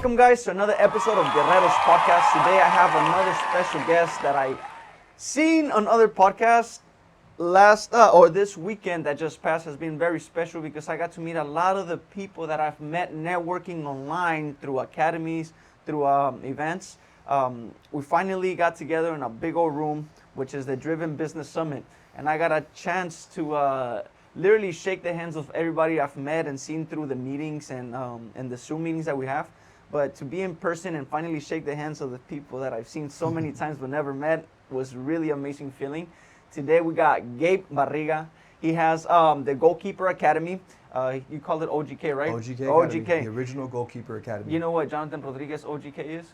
Welcome, guys, to another episode of Guerreros Podcast. Today, I have another special guest that I seen on other podcasts this weekend that just passed has been very special because I got to meet a lot of the people that I've met networking online through academies, through events. We finally got together in a big old room, which is the Driven Business Summit, and I got a chance to literally shake the hands of everybody I've met and seen through the meetings and the Zoom meetings that we have. But to be in person and finally shake the hands of the people that I've seen so many times but never met was really amazing feeling. Today we got Gabe Barriga. He has the Goalkeeper Academy. You called it OGK, right? OGK. The original Goalkeeper Academy. You know what Jonathan Rodriguez OGK is?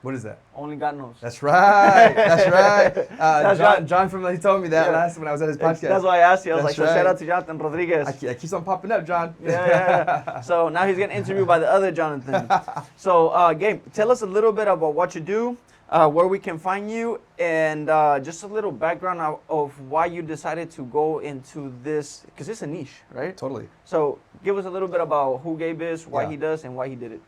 What is that? Only God knows. That's right. That's right. John he told me that last when I was at his podcast. That's why I asked you. I was That's like, right. so shout out to Jonathan Rodriguez. I keeps on popping up, John. Yeah. So now he's getting interviewed by the other Jonathan. So Gabe, tell us a little bit about what you do, where we can find you, and just a little background of why you decided to go into this, because it's a niche, right? Totally. So give us a little bit about who Gabe is, why he does, and why he did it.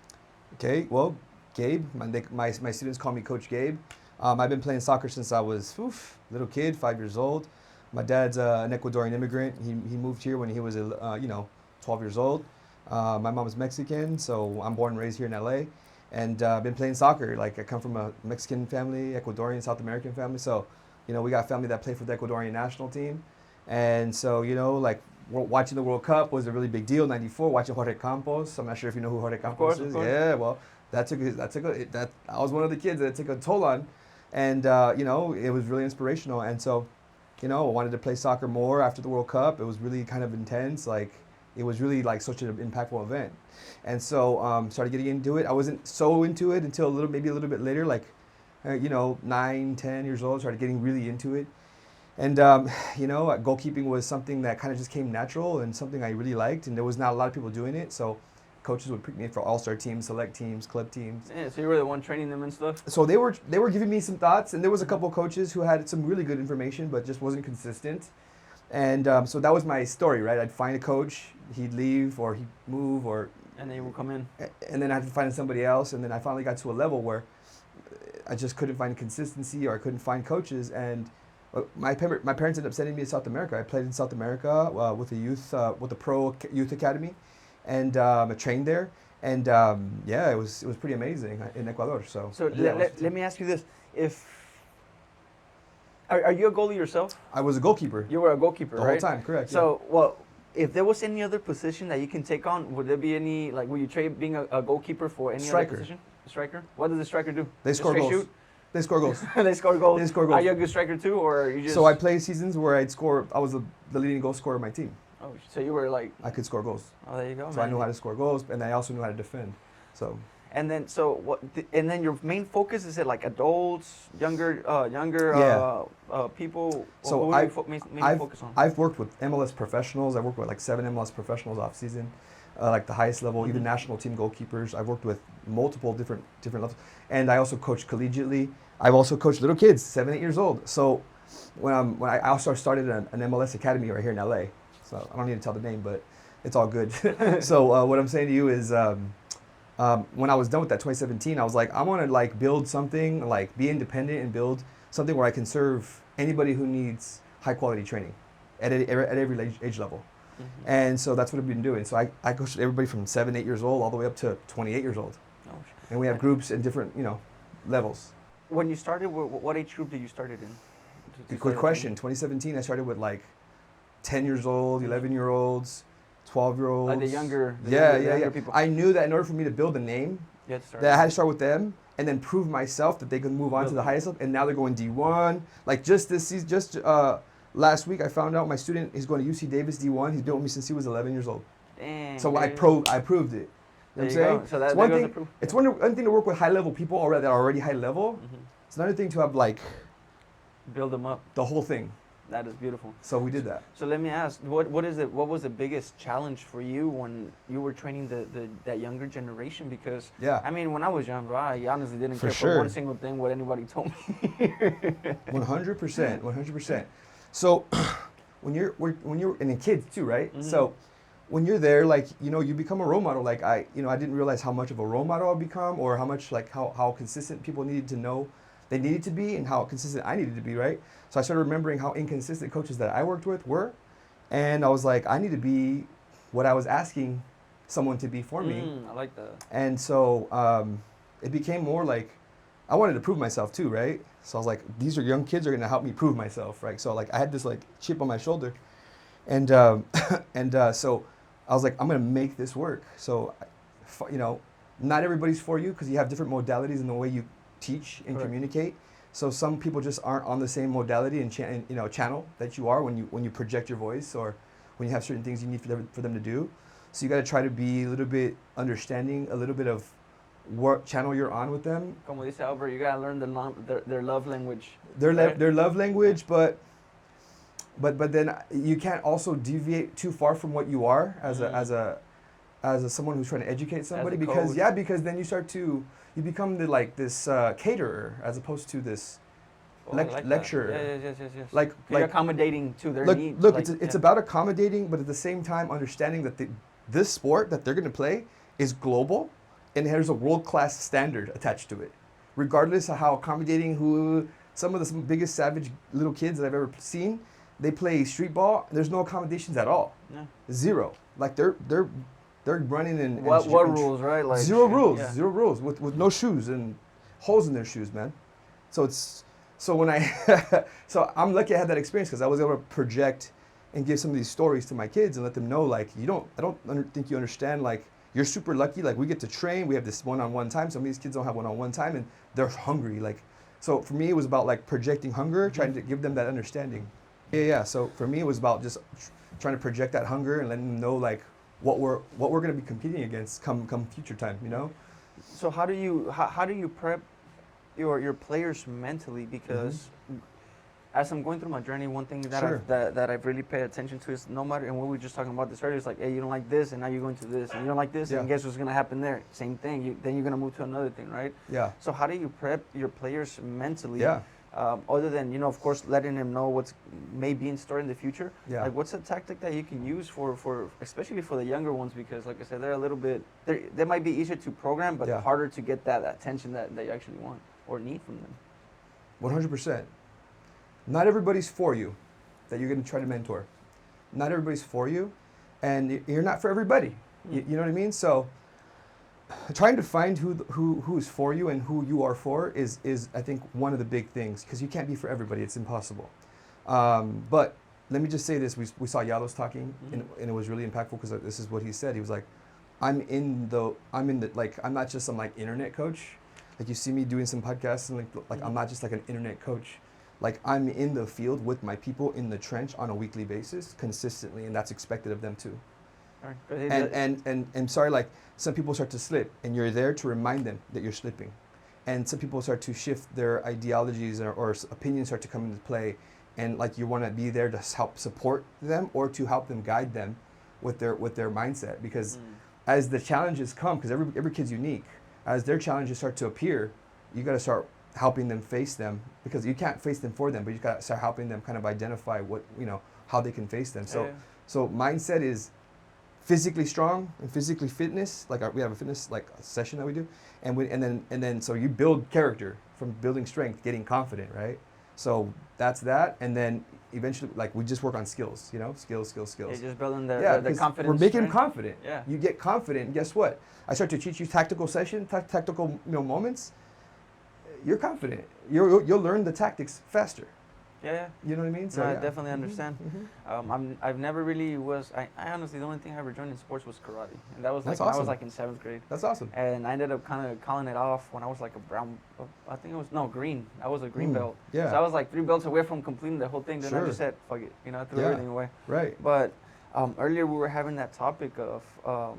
Okay, well, Gabe, my students call me Coach Gabe. I've been playing soccer since I was little kid, 5 years old. My dad's an Ecuadorian immigrant. He moved here when he was 12 years old. My mom is Mexican, so I'm born and raised here in LA. And I've been playing soccer. Like, I come from a Mexican family, Ecuadorian, South American family. So, we got family that play for the Ecuadorian national team. And so, watching the World Cup was a really big deal. '94, watching Jorge Campos. I'm not sure if you know who Jorge Campos is. Of course. Yeah, well, I was one of the kids that it took a toll on. And, it was really inspirational. And so, I wanted to play soccer more after the World Cup. It was really kind of intense. It was really such an impactful event. And so started getting into it. I wasn't so into it until maybe a little bit later, 9, 10 years old, started getting really into it. And, goalkeeping was something that kind of just came natural and something I really liked. And there was not a lot of people doing it. So coaches would pick me for all-star teams, select teams, club teams. Yeah, so you were the one training them and stuff? So they were giving me some thoughts. And there was a couple of coaches who had some really good information, but just wasn't consistent. And so that was my story, right? I'd find a coach, he'd leave or he'd move and then you would come in. And then I had to find somebody else. And then I finally got to a level where I just couldn't find consistency or I couldn't find coaches. And my parents ended up sending me to South America. I played in South America with the pro youth academy, and I trained there. And it was pretty amazing in Ecuador. So let me ask you this: Are you a goalie yourself? I was a goalkeeper. You were a goalkeeper, the right? whole time, correct? So if there was any other position that you can take on, would there be any, would you trade being a goalkeeper for any other position? Striker? What does the striker do? They score goals. Shoot? They score goals. They score goals. They score goals. Are you a good striker too, or are you just? So I played seasons where I was the leading goal scorer of my team. Oh, so you were I could score goals. Oh, there you go. So man. I knew how to score goals, and I also knew how to defend. So. And then and then your main focus is it adults, younger people? So I've focus on? I've worked with MLS professionals. I've worked with 7 MLS professionals off season, the highest level, even national team goalkeepers. I've worked with multiple different levels, and I also coach collegiately. I've also coached little kids, 7, 8 years old. So when I also started an MLS academy right here in LA. So I don't need to tell the name, but it's all good. So what I'm saying to you is. When I was done with that 2017, I was like, I want to build something, be independent and build something where I can serve anybody who needs high quality training at every age level. Mm-hmm. And so that's what I've been doing. So I coach everybody from 7, 8 years old all the way up to 28 years old. Oh, and we have groups in different, levels. When you started, what age group did you start it in? Good question. 2017, I started with 10 years old, 11-year-olds. 12-year-olds. The younger people. I knew that in order for me to build a name, that I had to start with them and then prove myself that they could move on to the highest level. And now they're going D1. Just this season, last week I found out my student is going to UC Davis D1. He's been with me since he was 11 years old. Dang. So I proved it. You know what I'm saying? So that's one thing. It's one thing to work with high-level people that are already high level. Mm-hmm. It's another thing to have build them up. The whole thing. That is beautiful. So we did that. So let me ask, what was the biggest challenge for you when you were training that younger generation? Because when I was young, bro, I honestly didn't care for one single thing what anybody told me. 100%. So when you're and the kids too, right? Mm-hmm. So when you're there, like, you become a role model. Like I didn't realize how much of a role model I've become, or how much, like, how consistent people needed to know they needed to be, and how consistent I needed to be, right? So I started remembering how inconsistent coaches that I worked with were, and I was like, I need to be what I was asking someone to be for me. I like that. And so it became more like I wanted to prove myself too, right? So I was like, these are young kids are gonna help me prove myself, right? So like I had this like chip on my shoulder, and so I was like, I'm gonna make this work. So, not everybody's for you because you have different modalities in the way you teach and communicate. So some people just aren't on the same modality and channel that you are when you project your voice, or when you have certain things you need for them to do. So you got to try to be a little bit understanding, a little bit of what channel you're on with them. Como dice Albert, you gotta learn their love language. Their love language, but then you can't also deviate too far from what you are as a someone who's trying to educate somebody, because then you become this caterer as opposed to this lecturer. Yes. Like you're accommodating to their needs. Look, it's about accommodating, but at the same time understanding that this sport that they're going to play is global, and there's a world-class standard attached to it, regardless of how accommodating. Some of the biggest savage little kids that I've ever seen, they play street ball. There's no accommodations at all. Yeah. Zero. Like they're running and what rules, right? Like zero rules with no shoes and holes in their shoes, man. So when so I'm lucky I had that experience, because I was able to project and give some of these stories to my kids and let them know, like, I don't think you understand, like, you're super lucky, like, we get to train, we have this one-on-one time. Some of these kids don't have one-on-one time, and they're hungry, like. So for me, it was about like projecting hunger, trying to give them that understanding. Yeah. So for me, it was about just trying to project that hunger and letting them know, like, what we're going to be competing against come future time, So how do you prep your players mentally? Because as I'm going through my journey, one thing that I've really paid attention to is, no matter, and we were just talking about this earlier, it's like, hey, you don't like this, and now you're going to this, and you don't like this, and guess what's going to happen there? Same thing. Then you're going to move to another thing, right? Yeah. So how do you prep your players mentally? Yeah. Other than, of course, letting them know what's may be in store in the future. Yeah. Like, what's a tactic that you can use for especially for the younger ones? Because, like I said, they're a little bit, they might be easier to program, but harder to get that attention that you actually want or need from them. 100%. Not everybody's for you that you're going to try to mentor. Not everybody's for you, and you're not for everybody. You know what I mean? So trying to find who is for you and who you are for is I think one of the big things, because you can't be for everybody. It's impossible. But let me just say this: we saw Yalos talking, and it was really impactful, because this is what he said. He was like, I'm not just some like internet coach. Like, you see me doing some podcasts, and like I'm not just like an internet coach. Like, I'm in the field with my people in the trench on a weekly basis, consistently, and that's expected of them too. Right. And sorry, like, some people start to slip, and you're there to remind them that you're slipping. And some people start to shift their ideologies, or opinions start to come into play, and like, you want to be there to help support them, or to help them guide them with their mindset. Because as the challenges come, because every kid's unique, as their challenges start to appear, you got to start helping them face them, because you can't face them for them, but you got to start helping them kind of identify how they can face them. So mindset is physically strong and physically fitness. Like, we have a fitness like a session that we do, and then so you build character from building strength, getting confident, right? So that's that, and then eventually, like, we just work on skills, skills. You're just building the confidence. We're making them confident. Yeah. You get confident, and guess what? I start to teach you tactical moments. You're confident. You'll learn the tactics faster. Yeah. You know what I mean? So I definitely understand. I've never really was. I honestly, the only thing I ever joined in sports was karate, and that was like when I was like in 7th grade. That's awesome. And I ended up kind of calling it off when I was like a brown. I think it was green. I was a green belt. Yeah. So I was like 3 belts away from completing the whole thing. Then I just said, "Fuck it," I threw everything away. Right. But earlier we were having that topic of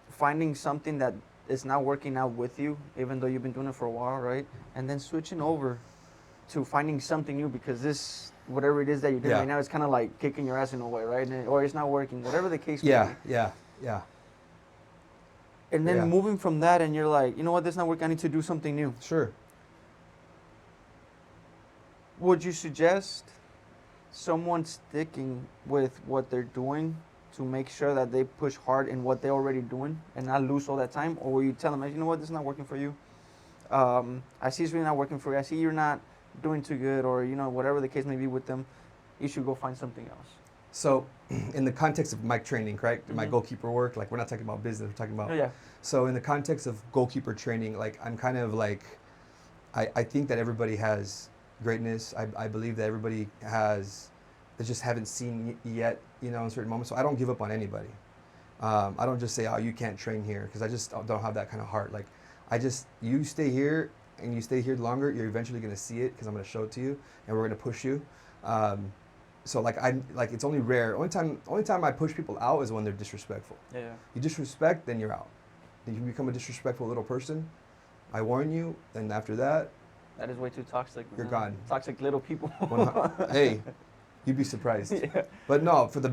finding something that is not working out with you, even though you've been doing it for a while, right? And then switching over to finding something new, because this, whatever it is that you're doing right now, is kind of like kicking your ass in a way, right? Or it's not working, whatever the case may be. Yeah. And then moving from that, and you're like, you know what, this is not working, I need to do something new. Sure. Would you suggest someone sticking with what they're doing to make sure that they push hard in what they're already doing and not lose all that time? Or will you tell them, you know what, this is not working for you? I see it's really not working for you. I see you're not doing too good, or, you know, whatever the case may be with them. You should go find something else. So, in the context of my training, correct? My Mhm. goalkeeper work, like we're not talking about business, we're talking about. Oh, yeah. So, in the context of goalkeeper training, like I'm kind of like, I think that everybody has greatness. I believe that everybody has, they just haven't seen yet, you know, in certain moments. So I don't give up on anybody. I don't just say, oh, you can't train here, because I just don't have that kind of heart. Like, you stay here and you stay here longer, you're eventually going to see it, because I'm going to show it to you and we're going to push you. So it's only rare. Only time I push people out is when they're disrespectful. Yeah. You disrespect, then you're out. If you become a disrespectful little person, I warn you, then after that, That is way too toxic. you're man. gone. Toxic little people. Hey, you'd be surprised. Yeah. But no, for the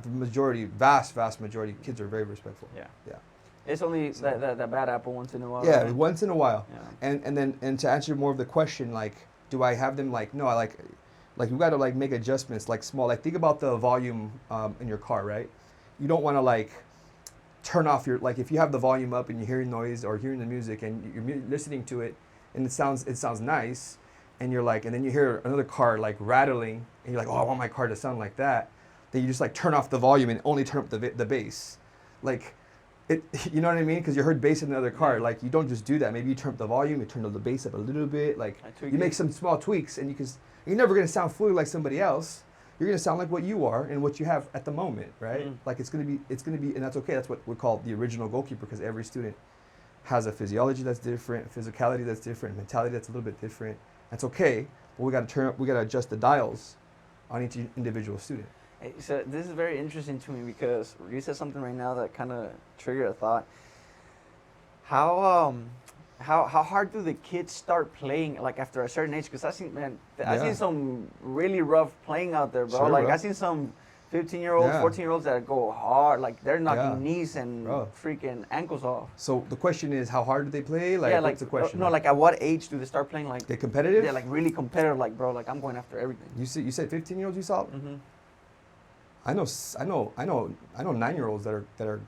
majority, vast majority, kids are very respectful. Yeah. Yeah. It's only that bad apple once in a while. Yeah, right? once in a while. Yeah. And to answer more of the question, like, do I have them like, no, I like you got to like make adjustments, like small, like think about the volume in your car, right? You don't want to like turn off your, like if you have the volume up and you're hearing noise or hearing the music and you're listening to it and it sounds nice, and you're like, and then you hear another car like rattling and you're like, oh, I want my car to sound like that. Then you just like turn off the volume and only turn up the bass. Like, it, you know what I mean? Because you heard bass in the other car. Like, you don't just do that. Maybe you turn up the volume, you turn up the bass up a little bit. Like, you make some small tweaks, and you're never gonna sound fully like somebody else. You're gonna sound like what you are and what you have at the moment, right? Mm. Like it's gonna be, and that's okay. That's what we call the original goalkeeper, because every student has a physiology that's different, physicality that's different, mentality that's a little bit different. That's okay, but we gotta adjust the dials on each individual student. Hey, so this is very interesting to me, because you said something right now that kind of triggered a thought. How hard do the kids start playing, like after a certain age? Because I've seen some really rough playing out there, bro. Sure, like bro. I've seen some 15-year-olds, Yeah. 14-year-olds that go hard, like they're knocking Yeah. knees and Bro. freaking ankles off. So the question is, how hard do they play? Like, yeah, like what's the question? no, like at what age do they start playing? Like they competitive? yeah, like really competitive. Like bro, like I'm going after everything. You said 15-year-olds you saw? Mm-hmm. I know 9-year-olds that are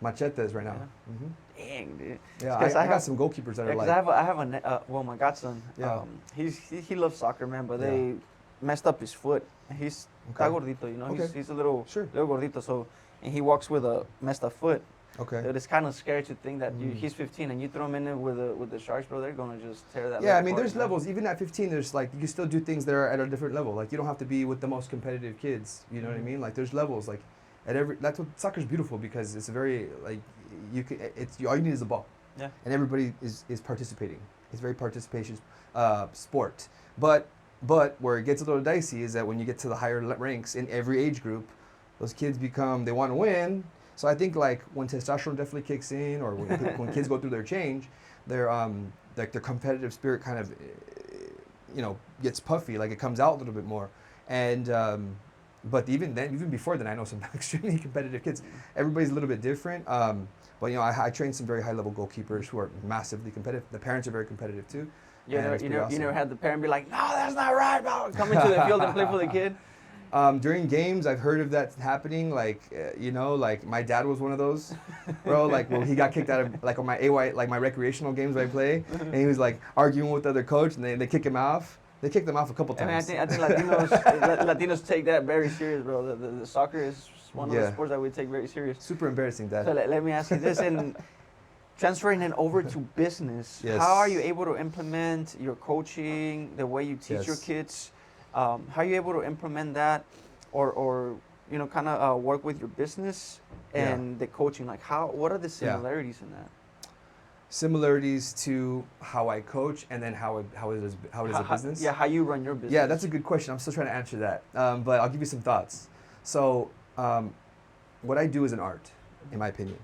machetes right now. Yeah. Hmm. Dang, dude. Yeah, Because I got some goalkeepers that are because like. I have my godson. Yeah. He loves soccer, man, but Yeah. they messed up his foot. And he's Okay. está gordito, you know. Okay. He's a little Sure. gordito, so and he walks with a messed up foot. Okay. But it's kind of scary to think that Mm. he's 15 and you throw him in there with the Sharks, bro. They're gonna just tear that. Yeah, I leg mean, apart, there's man. levels. Even at 15, there's like you can still do things that are at a different level. Like you don't have to be with the most competitive kids. You know what I Mhm. mean? Like there's levels. Like at every, that's what soccer's beautiful, because it's a very like all you need is a ball. Yeah. And everybody is participating. It's very participation sport. But where it gets a little dicey is that when you get to the higher ranks in every age group, those kids they want to win. So I think like when testosterone definitely kicks in, or when kids go through their change, their competitive spirit kind of gets puffy, like it comes out a little bit more. And but even before then, I know some extremely competitive kids. Everybody's a little bit different. But I train some very high level goalkeepers who are massively competitive. The parents are very competitive too. You and never, it's you, pretty never, you awesome. never had the parent be like, no, that's not right, bro. Come into the field and play for the kid. During games, I've heard of that happening. Like, like my dad was one of those, bro. Like, well, he got kicked out of like on my AY, like my recreational games I play, and he was like arguing with the other coach, and they kick him off. They kicked him off a couple I mean, I times. think Latinos take that very serious, bro. The soccer is one of the sports that we take very serious. Super embarrassing, Dad. So let me ask you this, and transferring it over to business, Yes. how are you able to implement your coaching, the way you teach your Yes. kids? How are you able to implement that, or kind of work with your business and the coaching? Like, what are the similarities in that? Similarities to how I coach, and then how it is a business. Yeah, how you run your business. Yeah, that's a good question. I'm still trying to answer that, but I'll give you some thoughts. So, what I do is an art, in my opinion.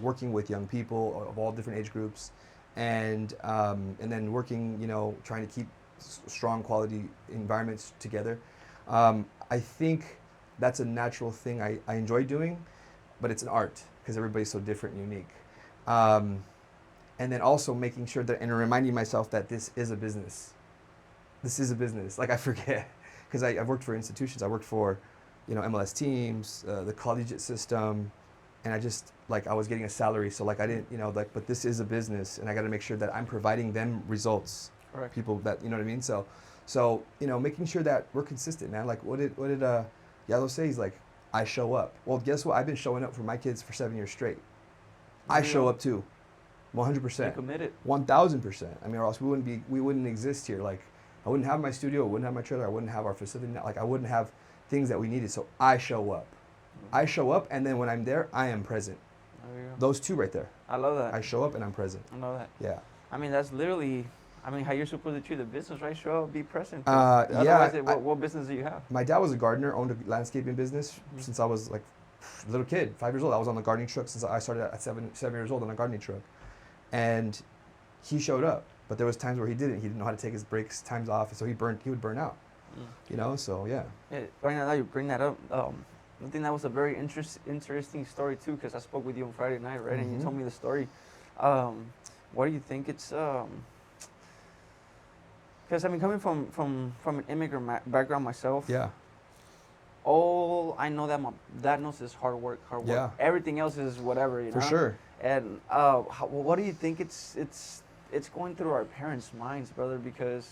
Working with young people of all different age groups, and then working, trying to keep strong quality environments together. I think that's a natural thing I enjoy doing, but it's an art because everybody's so different and unique. And then also making sure that, and reminding myself that this is a business. This is a business. Like I forget, because I've worked for institutions. I worked for MLS teams, the collegiate system, and I just like I was getting a salary, so like I didn't, but this is a business, and I got to make sure that I'm providing them results. Correct. People that what I mean. So making sure that we're consistent, man. Like what did Yellow say? He's like, I show up. Well, guess what? I've been showing up for my kids for 7 years straight. I show up too, 100%. Committed. 1,000%. I mean, or else we wouldn't exist here. Like I wouldn't have my studio, I wouldn't have my trailer, I wouldn't have our facility. Like I wouldn't have things that we needed. So I show up. I show up, and then when I'm there, I am present. There you go. Those two right there. I love that. I show up and I'm present. I love that. Yeah. I mean, that's literally, how you're supposed to treat the business, right? Show up, be present. Yeah. Otherwise, what business do you have? My dad was a gardener, owned a landscaping business since I was like a little kid, 5 years old. I was on the gardening truck since I started at 7 years old on a gardening truck. And he showed up, but there was times where he didn't. He didn't know how to take his breaks, times off, so he would burn out. So yeah. Right now that you bring that up, I think that was a very interesting story too, because I spoke with you on Friday night, right? And you told me the story. What do you think it's? Because coming from an immigrant background myself. Yeah. All I know that my dad knows is hard work. Yeah. Everything else is whatever, For sure. And what do you think it's going through our parents' minds, brother? Because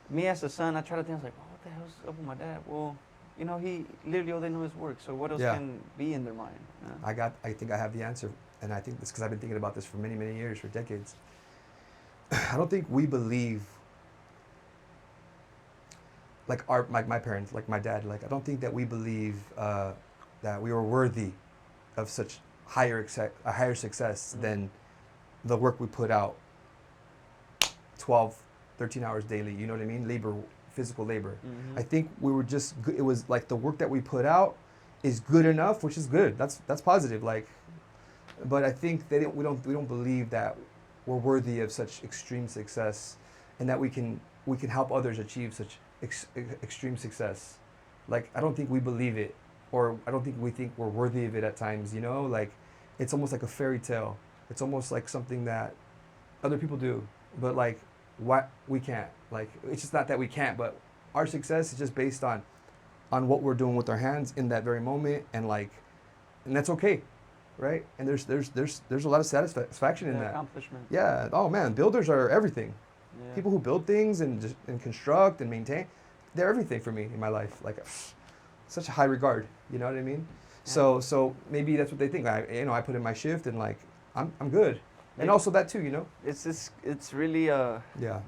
me as a son, I try to think, I was like, oh, what the hell's up with my dad? Well, he literally all they know is work. So what else can be in their mind? I think I have the answer, and I think it's because I've been thinking about this for many, many years, for decades. I don't think we believe, like my parents, like my dad, like I don't think that we believe that we were worthy of such higher success than the work we put out 12, 13 hours daily, you know what I mean? Labor, physical labor. I think we were just, it was like the work that we put out is good enough, which is good. That's positive. Like, but I think we don't believe that we're worthy of such extreme success, and that we can help others achieve such extreme success. Like, I don't think we believe it, or I don't think we think we're worthy of it at times, like it's almost like a fairy tale. It's almost like something that other people do, but like what we can't. Like, it's just not that we can't, but our success is just based on what we're doing with our hands in that very moment, and that's okay, right? And there's a lot of satisfaction in that. Accomplishment. Yeah. Oh man, builders are everything. Yeah. People who build things and construct and maintain, they're everything for me in my life. Like, such a high regard. You know what I mean? Yeah. So maybe that's what they think. I put in my shift, and like I'm good. And also that too, It's really Yeah.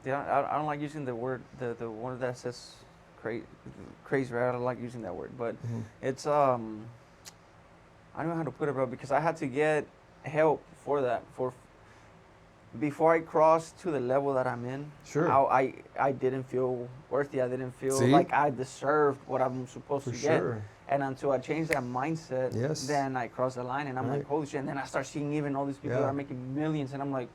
I don't like using the word the word that says crazy, right? I don't like using that word, but it's I don't know how to put it, bro, because I had to get help for that before I crossed to the level that I'm in. Sure. I didn't feel worthy. I didn't feel like I deserved what I'm supposed to get. Sure. And until I changed that mindset, then I crossed the line, and I'm like, holy shit. And then I start seeing even all these people that are making millions, and I'm like,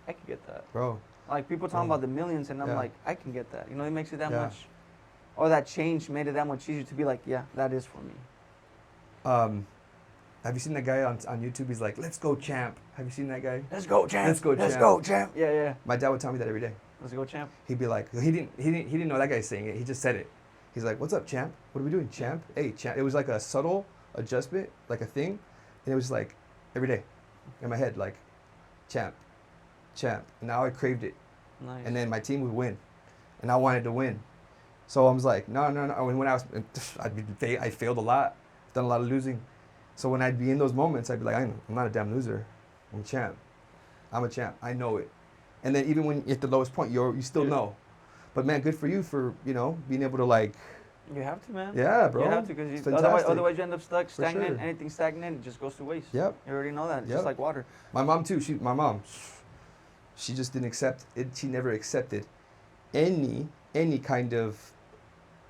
I can get that. Bro. Like, people talking about the millions, and I'm like, I can get that. It makes it that much, or that change made it that much easier to be like, yeah, that is for me. Have you seen that guy on YouTube? He's like, let's go, champ. Have you seen that guy? Let's go, champ. Let's go, champ. Let's go, champ. Yeah. My dad would tell me that every day. Let's go, champ. He'd be like, he didn't know that guy's saying it. He just said it. He's like, what's up, champ? What are we doing, champ? Hey, champ. It was like a subtle adjustment, like a thing. And it was like every day in my head, like, champ. And now I craved it. Nice. And then my team would win. And I wanted to win. So I was like, no. When I failed a lot. Done a lot of losing. So when I'd be in those moments, I'd be like, I'm not a damn loser. I'm a champ. I'm a champ. I know it. And then even when you're at the lowest point, you still know. But man, good for you for, being able to like. You have to, man. Yeah, bro. You have to, because otherwise you end up stuck, stagnant. Sure. Anything stagnant, it just goes to waste. Yep. You already know that. It's just like water. My mom too. She just didn't accept it. She never accepted any kind of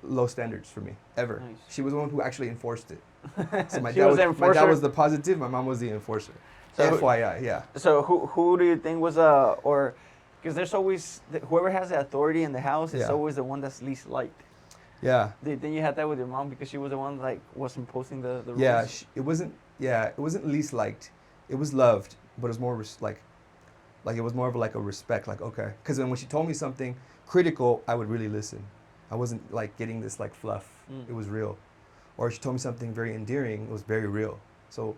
low standards for me ever. Nice. She was the one who actually enforced it. So my dad was the positive. My mom was the enforcer. So FYI, yeah. So who do you think was or because there's always whoever has the authority in the house is always the one that's least liked. Yeah. Then you had that with your mom because she was the one that was imposing the rules. Yeah, it wasn't least liked. It was loved, but it was more like it was more of like a respect. Like, okay, because when she told me something critical, I would really listen. I wasn't like getting this like fluff. It was real. or she told me something very endearing, it was very real. So,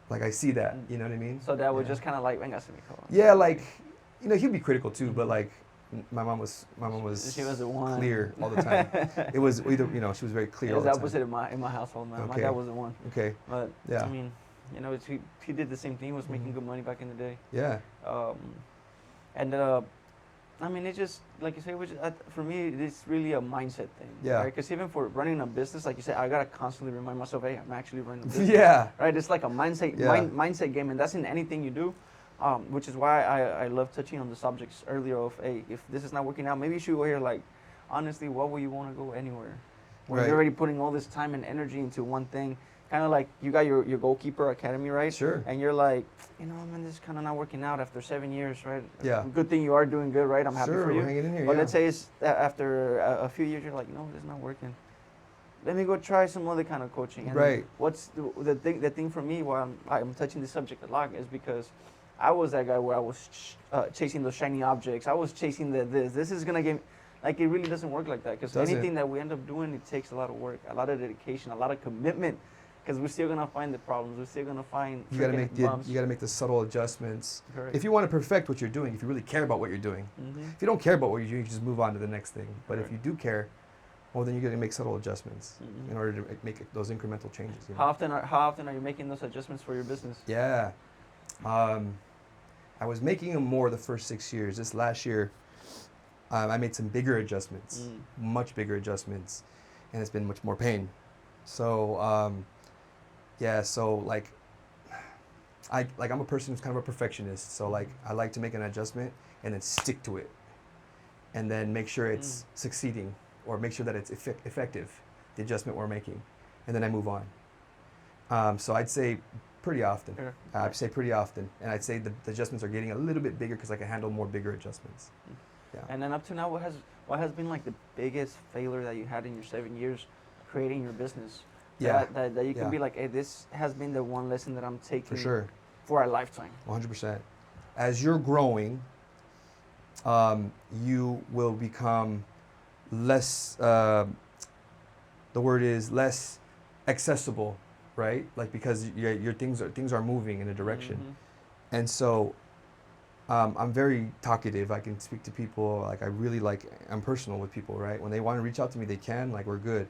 like, I see that, you know what I mean? So that was just kind of like, venga, se me acabó. Yeah, like, you know, he'd be critical too, but like, my mom was She was the one. clear all the time. It was either, you know, she was very clear It all was the the time. opposite in my household, man. My Okay. dad was the one. Okay. But, Yeah. I mean, you know, he did the same thing. He was making good money back in the day. Yeah. And I mean, it just, like you say, for me, it's really a mindset thing. Yeah. Because even for running a business, like you said, I got to constantly remind myself, hey, I'm actually running a business. Yeah. Right? It's like a mindset mindset game, and that's in anything you do, which is why I love touching on the subjects earlier of, hey, if this is not working out, maybe you should go here, like, honestly, why would you want to go anywhere? When Right. you're already putting all this time and energy into one thing, kind of like you got your goalkeeper academy, right? Sure. And you're like, you know, man, this is kind of not working out after 7 years, right? Yeah. Good thing you are doing good, right? I'm happy Sure, for you. we're hanging in here, But yeah. let's say it's after a few years, you're like, no, this is not working. Let me go try some other kind of coaching. And Right. what's the thing for me why I'm touching this subject a lot is because I was that guy where I was chasing those shiny objects. I was chasing this is gonna give. Like, it really doesn't work like that, because anything that we end up doing, it takes a lot of work, a lot of dedication, a lot of commitment, because we're still gonna find the problems. We're still gonna find You gotta bumps. make the subtle adjustments. Correct. If you want to perfect what you're doing, if you really care about what you're doing. If you don't care about what you're doing, you just move on to the next thing. But if you do care, well, then you're gonna make subtle adjustments in order to make those incremental changes. You know? How often are you making those adjustments for your business? Yeah, I was making them more the first 6 years. This last year, I made some bigger adjustments, much bigger adjustments, and it's been much more pain. So, yeah, so like, I'm a person who's kind of a perfectionist. So like, I like to make an adjustment and then stick to it, and then make sure it's succeeding, or make sure that it's effective, the adjustment we're making, and then I move on. So I'd say pretty often. Sure. I'd say pretty often, and I'd say the adjustments are getting a little bit bigger because I can handle more bigger adjustments. Yeah. And then up to now, what has been like the biggest failure that you had in your 7 years creating your business? Yeah. That you can be like, hey, this has been the one lesson that I'm taking For sure. for a lifetime. 100%. As you're growing, you will become less, the word is less accessible, right? Like, because your things are moving in a direction. And so I'm very talkative. I can speak to people. Like, I'm personal with people, right? When they want to reach out to me, they can. Like, we're good.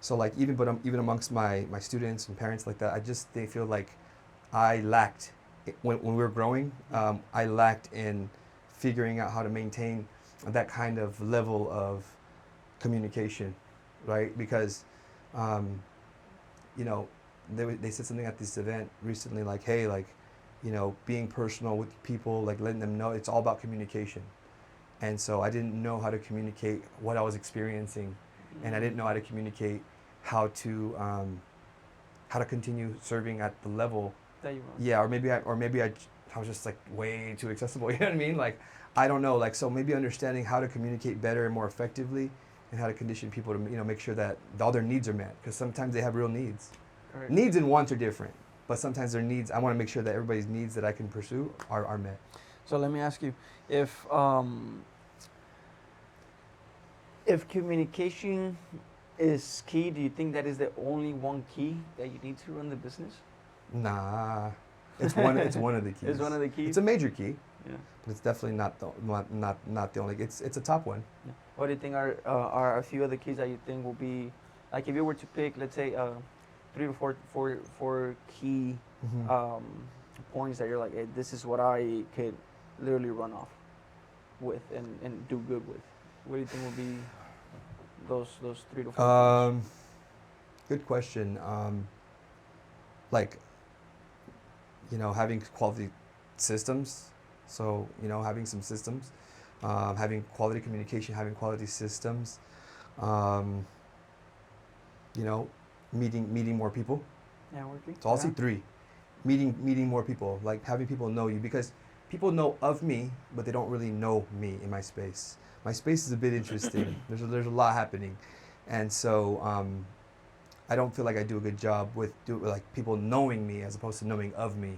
So like, even amongst my students and parents like that, they feel like I lacked when we were growing. I lacked in figuring out how to maintain that kind of level of communication, right? Because, you know, they said something at this event recently, like, hey, like, you know, being personal with people, like letting them know it's all about communication. And so I didn't know how to communicate what I was experiencing, and I didn't know how to communicate how to continue serving at the level That you want. Yeah, or maybe I was just like way too accessible. You know what I mean? Like, I don't know. Like, so maybe understanding how to communicate better and more effectively, and how to condition people to, you know, make sure that all their needs are met. Because sometimes they have real needs. Correct. Needs and wants are different, but sometimes their needs. I want to make sure that everybody's needs that I can pursue are met. So let me ask you, if communication is key, do you think that is the only one key that you need to run the business? Nah, it's one. It's one of the keys. It's one of the keys. It's a major key, Yeah. but it's definitely not the only. It's a top one. Yeah. What do you think are a few of the keys that you think will be, like, if you were to pick, let's say, 3 to 4 key points that you're like, hey, this is what I could literally run off with and do good with. What do you think will be those 3 to 4 points? Good question. Like, you know, having quality systems. So, you know, having some systems, having quality communication, having quality systems, you know, meeting more people. Yeah, working. So I'll say 3. Meeting more people, like having people know you, because people know of me, but they don't really know me in my space. My space is a bit interesting. There's a lot happening, and so I don't feel like I do a good job with like people knowing me as opposed to knowing of me.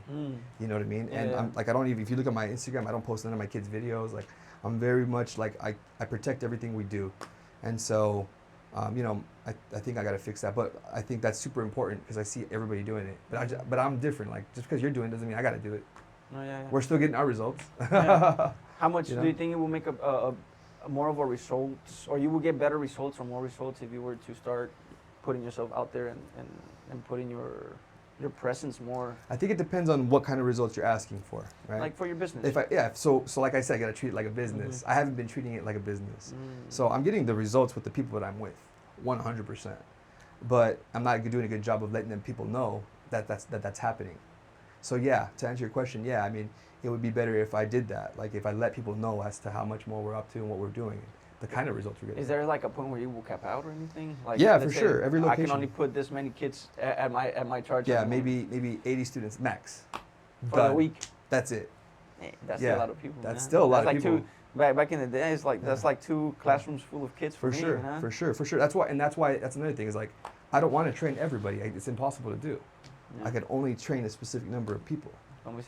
You know what I mean? Yeah, and yeah. I'm like, I don't even, if you look at my Instagram, I don't post none of my kids' videos. Like, I'm very much like, I protect everything we do, and so I think I got to fix that. But I think that's super important because I see everybody doing it. But I'm different. Like, just because you're doing it doesn't mean I got to do it. Oh, yeah, yeah. We're still getting our results. Yeah. How much You know? do you think it will make a more of a results, or you will get better results or more results if you were to start putting yourself out there and putting your presence more? I think it depends on what kind of results you're asking for, right? Like for your business. So like I said, I gotta treat it like a business. I haven't been treating it like a business. So I'm getting the results with the people that I'm with, 100%. But I'm not doing a good job of letting them people know that's happening. So yeah, to answer your question, yeah, I mean, it would be better if I did that. Like if I let people know as to how much more we're up to and what we're doing, the kind of results we're getting. Is there like a point where you will cap out or anything? Like, yeah, let's for say sure. Every location. I can only put this many kids at my charge. Yeah, maybe 80 students max. For the week. That's it. Hey, that's still a lot of people. That's man. still a lot that's of like people. Back in the day, it's like that's like 2 classrooms full of kids for me, sure, man. for sure. That's why that's another thing is like I don't want to train everybody. It's impossible to do. Yeah. I can only train a specific number of people. You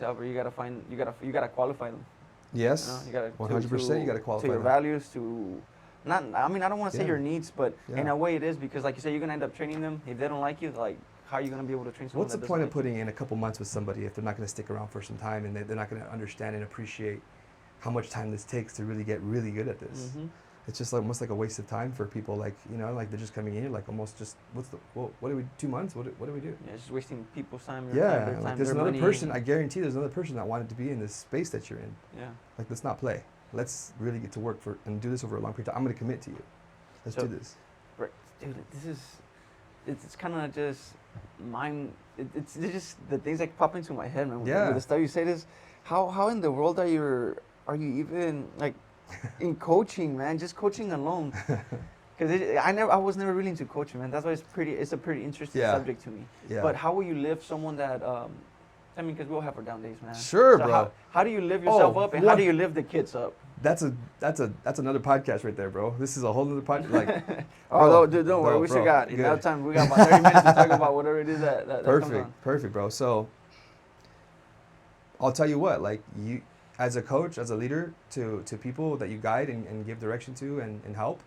gotta qualify them. Yes, you gotta 100%. You gotta qualify to your them. values, to not. I mean, I don't want to say your needs, but in Yeah. a way it is, because like you say, you're gonna end up training them. If they don't like you, like how are you gonna be able to train someone? What's the point of putting in a couple months with somebody if they're not going to stick around for some time and they're not going to understand and appreciate how much time this takes to really get really good at this? It's just like, almost like a waste of time for people. Like, you know, like they're just coming in, like almost just what do we 2 months? What do we do? Yeah, it's just wasting people's time. Your Yeah, time, their like time, there's their another money. person. I guarantee there's another person that wanted to be in this space that you're in. Yeah. Like, let's not play. Let's really get to work and do this over a long period of time. I'm going to commit to you. Let's do this. Right, dude. It's kind of just it's just the things that pop into my head, man. Yeah. With the stuff you say, this, how in the world are you even like in coaching, man? Just coaching alone. Because I was never really into coaching, man. That's why it's a pretty interesting subject to me. Yeah. But how will you lift someone that? I mean, because we all have our down days, man. Sure, so bro. How do you lift yourself up, and how do you lift the kids up? That's another podcast right there, bro. This is a whole other podcast. Like, dude, don't worry. We still got enough time. We got about 30 minutes to talk about whatever it is that comes on. Perfect, bro. So, I'll tell you what. Like, you, as a coach, as a leader to people that you guide and give direction to and help,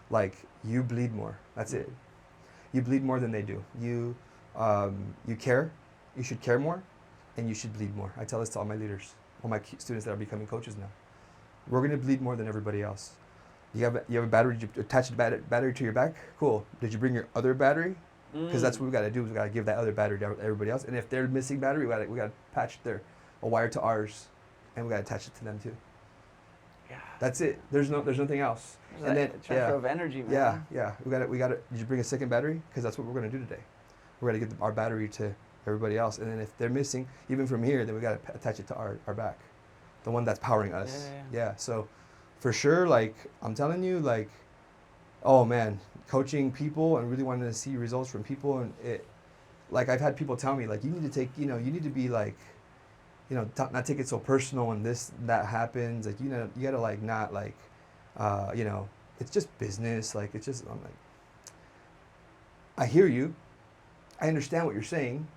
like, you bleed more. That's it. You bleed more than they do. You care. You should care more, and you should bleed more. I tell this to all my leaders, all my students that are becoming coaches now. We're gonna bleed more than everybody else. You have a battery. You attach a battery to your back. Cool. Did you bring your other battery? Because that's what we gotta do. Is we gotta give that other battery to everybody else. And if they're missing battery, we gotta patch a wire to ours, and we gotta attach it to them too. Yeah. That's it. There's nothing else. And then transfer of energy, man. Yeah. We gotta. Did you bring a second battery? Because that's what we're gonna do today. We're gonna get our battery to everybody else, and then if they're missing, even from here, then we gotta attach it to our back. The one that's powering us. Yeah. So, for sure, like, I'm telling you, like, oh man, coaching people and really wanting to see results from people, and like, I've had people tell me, like, you need to be like, not take it so personal when that happens. Like, you gotta like not like, it's just business. Like, it's just, I'm like, I hear you, I understand what you're saying,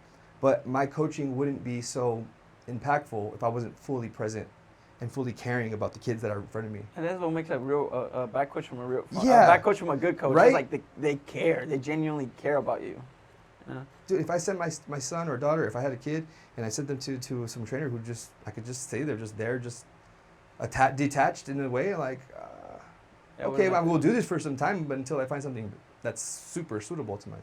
but my coaching wouldn't be so impactful if I wasn't fully present and fully caring about the kids that are in front of me. And that's what makes a real a back coach from a back coach from a good coach. Right? It's like they care. They genuinely care about you. Yeah. Dude, if I sent my son or daughter, if I had a kid and I sent them to some trainer who I could just say they're just there, just detached in a way, like, okay, we'll do this for some time, but until I find something that's super suitable to my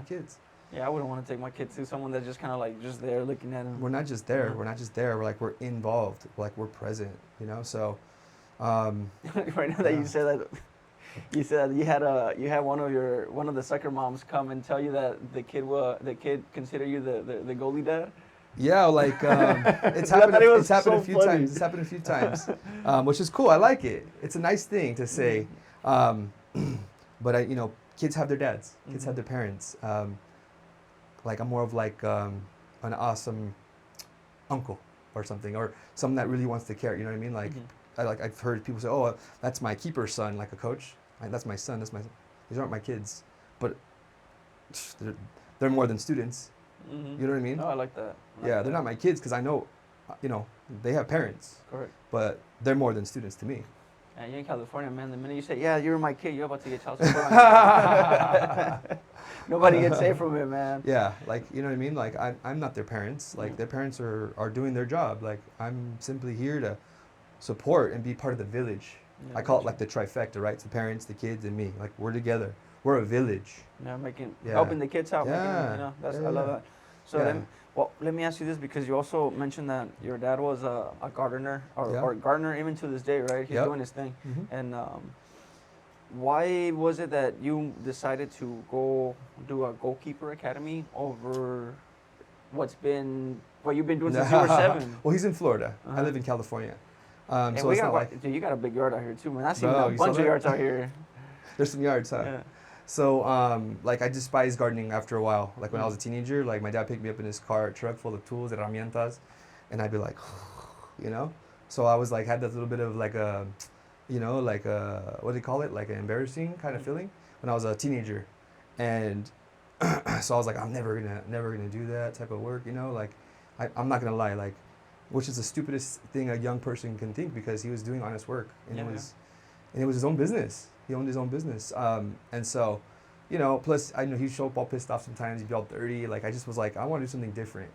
kids. Yeah, I wouldn't want to take my kids to someone that's just kind of like just there looking at them. We're not just there. We're not just there. We're involved. We're present. So. Right now that you said that, you said you had one of the soccer moms come and tell you that the kid consider you the goalie dad. Yeah, like it's happened. It's happened a few times. It's happened a few times, which is cool. I like it. It's a nice thing to say. But kids have their dads. Kids have their parents. Like, I'm more of like an awesome uncle or something, or someone that really wants to care. You know what I mean? Like, I've heard people say, "Oh, that's my keeper son," like a coach. Like, that's my son. These aren't my kids, but they're more than students. You know what I mean? Oh, I like that. They're not my kids because I know, they have parents. Correct. But they're more than students to me. Yeah, you're in California, man. The minute you say, yeah, you're my kid, you're about to get child support on you. Nobody gets safe from it, man. Yeah, like, you know what I mean? Like, I'm not their parents. Like, Yeah. their parents are doing their job. Like, I'm simply here to support and be part of the village. Yeah, I call it gotcha. like the trifecta, right? It's the parents, the kids, and me. Like, we're together. We're a village. Yeah, Yeah. helping the kids out, Yeah. you know, that's, Yeah, I love yeah. that. So Yeah. then, well, let me ask you this, because you also mentioned that your dad was a gardener, Yeah. or gardener even to this day, right? He's Yep. doing his thing. Mhm. And why was it that you decided to go do a goalkeeper academy over what you've been doing since you were 7? Well, he's in Florida. Uh-huh. I live in California. And So we it's got not like dude, you got a big yard out here too, man. I seen Bro, a you saw bunch of that? yards out here. there's some yards, huh? Yeah. So, like, I despised gardening after a while. Like, when I was a Mm. teenager, like, my dad picked me up in his truck full of tools, herramientas, and I'd be like, you know? So I was, like, had that little bit of, like, what do you call it? Like, an embarrassing kind of feeling when I was a teenager. And so I was like, I'm never gonna do that type of work, you know? Like, I'm not gonna lie, like, which is the stupidest thing a young person can think, because he was doing honest work, and Yeah, it was his own business. He owned his own business. And so, you know, plus I know he'd show up all pissed off sometimes, he'd be all dirty. Like, I just was like, I want to do something different.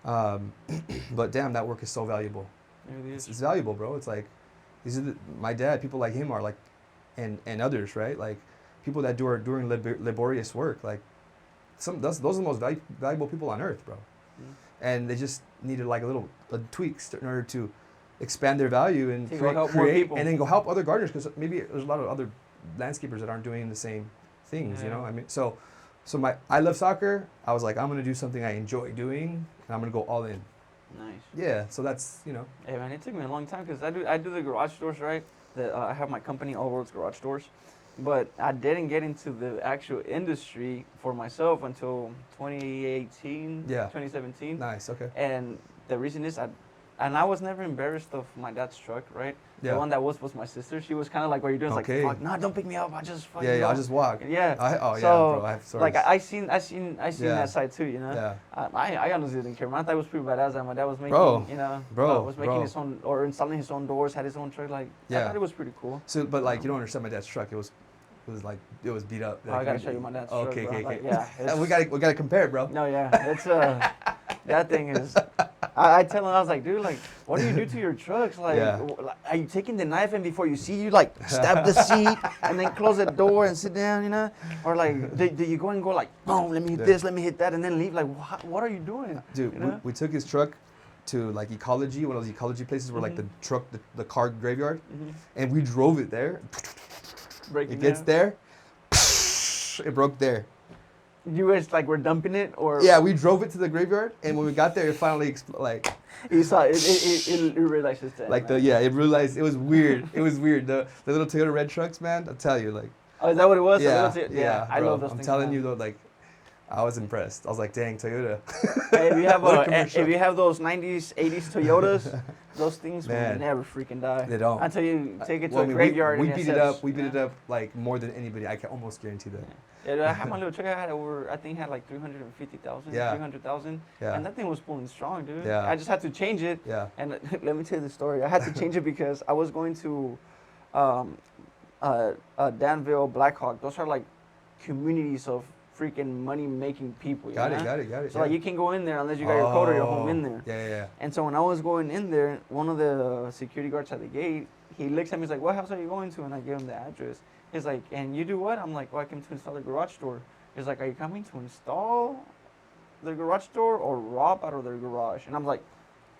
But damn, that work is so valuable. It really is. It's valuable, bro. It's like, my dad, people like him are like, and others, right? Like, people that are doing laborious work. Like, those are the most valuable people on earth, bro. Mm. And they just needed like a little tweaks in order to expand their value and To go help more people. and then go help other gardeners, because maybe there's a lot of other landscapers that aren't doing the same things, you Yeah. know. I mean, so I love soccer. I was like, I'm gonna do something I enjoy doing, and I'm gonna go all in. Nice. Yeah, so that's, you know. Hey man, it took me a long time, because I do the garage doors, right? I have my company, All Worlds Garage Doors, but I didn't get into the actual industry for myself until 2018, Yeah. 2017. Nice. Okay. And the reason is I was never embarrassed of my dad's truck, right? Yeah. The one that was my sister. She was kind of like what you're doing. It's Okay. like, fuck, no, don't pick me up. I just fucking Yeah, go. I'll just walk. Yeah. Yeah, So, bro. I have stories. like I seen Yeah. that side too, you know. Yeah. I honestly didn't care. I thought it was pretty badass that my dad was making, Bro. you know, Bro. was making Bro. his own, or installing his own doors, had his own truck. Like, I Yeah. thought it was pretty cool. So, but like, you don't understand my dad's truck. It was beat up. Oh, I gotta show you my dad's truck, Okay, bro. okay, Like, okay. yeah, And it's- we gotta compare it, bro. No, yeah, it's that thing is. I tell him, I was like, dude, like, what do you do to your trucks? Like, Yeah. like, are you taking the knife in before you see? You like stab the seat and then close the door and sit down, you know? Or like, do you go and go like, boom, let me hit Yeah. this, let me hit that, and then leave? Like, what are you doing? Dude, You know? we took his truck to like ecology, one of those ecology places where like the truck, the car graveyard, and we drove it there. Breaking It gets down. there, it broke there. You guys like were dumping it, or Yeah, we drove it to the graveyard, and when we got there, it finally like you saw it realized it's dead. like man. it realized it was weird. It was weird. The little Toyota red trucks, man. I'll tell you, like Oh, is that what it was? yeah, Yeah, I bro. love those I'm things. telling man. you though, like I was impressed. I was like, dang, Toyota. Hey, if you have What a commercial. if you have those 90s, 80s Toyotas, those things will Man. never freaking die. They don't. Until you take it to Well, I a mean, graveyard. We and beat it it up. sets, We beat yeah. it up like more than anybody. I can almost guarantee that. Yeah, I had my little truck. I had over, I think, had like 350,000, Yeah. 300,000, Yeah. and that thing was pulling strong, dude. Yeah. I just had to change it. Yeah. And let me tell you the story. I had to change it because I was going to Danville, Blackhawk. Those are like communities of freaking money-making people. You Got know? it. So yeah. like you can go in there unless you got your code or your home in there. Yeah. And so when I was going in there, one of the security guards at the gate, he looks at me, he's like, what house are you going to? And I gave him the address. He's like, and you do what? I'm like, well, I came to install the garage door. He's like, are you coming to install the garage door or rob out of their garage? And I'm like,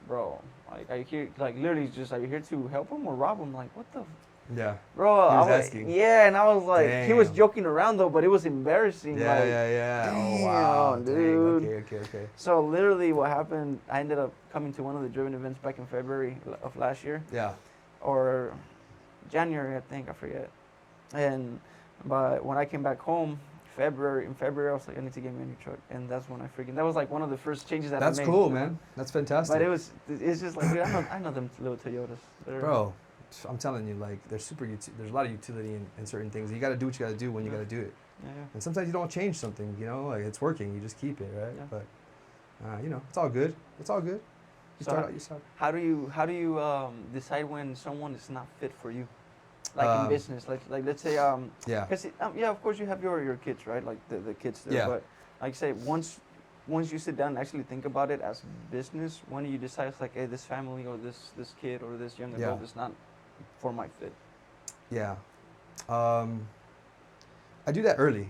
bro, like, are you here, like, literally just, are you here to help him or rob him? Like, what the, Yeah. bro? He was I asking. Yeah, and I was like, he was Damn. joking around though, but it was embarrassing. Yeah, like, yeah. Oh wow, damn, dang. dude. Okay. So literally what happened, I ended up coming to one of the driven events back in February of last year. Yeah. Or January, I think, I forget. But when I came back home, in February, I was like, I need to get me a new truck, and that's when that was like one of the first changes that That's I made. cool, you know? man. That's fantastic. But it's just like, dude, I know them little Toyotas. They're- Bro, I'm telling you, like, there's there's a lot of utility in certain things. You got to do what you got to do when you got to do it. Yeah. And sometimes you don't change something, you know, like it's working, you just keep it, right? Yeah. But, you know, it's all good. It's all good. You So start out, you start. How do you decide when someone is not fit for you? like in business, like let's say Yeah. because yeah, of course you have your kids, right? Like the kids there, Yeah. but like say once you sit down and actually think about it as business, when you decide it's like, hey, this family or this kid or this young adult is not for my fit. Yeah. I do that early.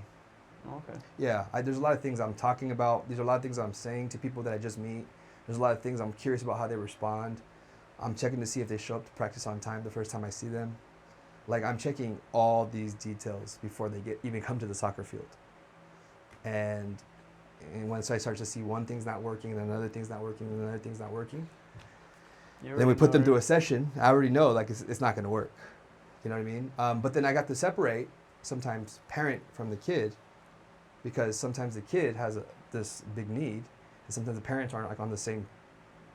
Okay. Yeah, there's a lot of things I'm talking about. There's a lot of things I'm saying to people that I just meet. There's a lot of things I'm curious about how they respond. I'm checking to see if they show up to practice on time the first time I see them. Like, I'm checking all these details before they even come to the soccer field. And once I start to see one thing's not working, and another thing's not working, and another thing's not working, then we put them through a session. I already know, like, it's not going to work. You know what I mean? But then I got to separate sometimes parent from the kid, because sometimes the kid has this big need, and sometimes the parents aren't like on the same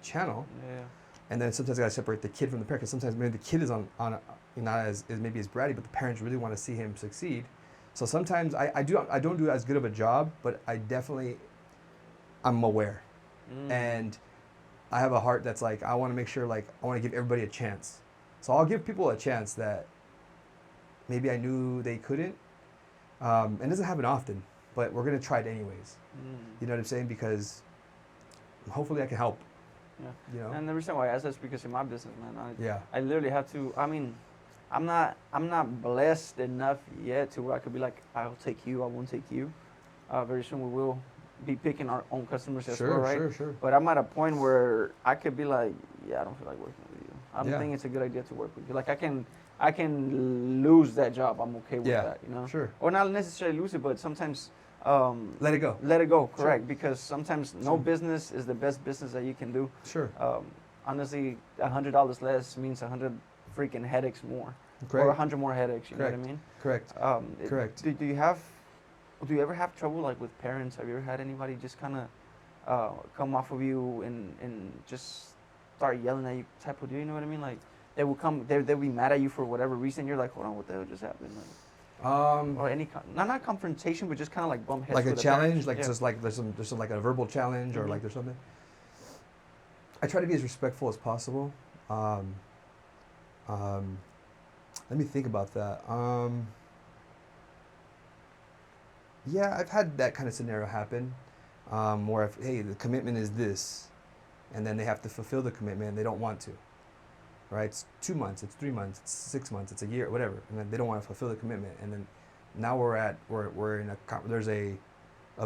channel. Yeah. And then sometimes I gotta separate the kid from the parent, because sometimes maybe the kid is on not as maybe as bratty, but the parents really want to see him succeed. So sometimes I don't do as good of a job, but I'm aware, and I have a heart that's like, I want to make sure, like, I want to give everybody a chance. So I'll give people a chance that maybe I knew they couldn't, and it doesn't happen often, but we're gonna try it anyways. You know what I'm saying? Because hopefully I can help. Yeah. You know? And the reason why I ask that is because in my business, man, Yeah. I literally have to. I mean, I'm not blessed enough yet to where I could be like, I'll take you, I won't take you. Very soon we will be picking our own customers as well, right? Sure. But I'm at a point where I could be like, yeah, I don't feel like working with you. I don't Yeah. think it's a good idea to work with you. Like, I can lose that job. I'm okay with that, you know? Sure. Or not necessarily lose it, but sometimes Let it go. let it go, correct? Sure. Because sometimes no Sure. business is the best business that you can do. Sure. Honestly, $100 less means 100 freaking headaches more, Correct. or 100 more headaches. You know what I mean? Correct. Correct. Do you ever have trouble like with parents? Have you ever had anybody just kind of come off of you and just start yelling at you, type of deal? You know what I mean? Like they will come, they'll be mad at you for whatever reason. You're like, hold on, what the hell just happened? Like, or any not confrontation, but just kind of like bump heads. Like a with the challenge, parents. like Yeah. just like there's some like a verbal challenge, or like there's something. I try to be as respectful as possible. Let me think about that. Yeah, I've had that kind of scenario happen, where hey, the commitment is this, and then they have to fulfill the commitment and they don't want to. Right? It's 2 months, it's 3 months, it's 6 months, it's a year, whatever, and then they don't want to fulfill the commitment, and then now we're in there's a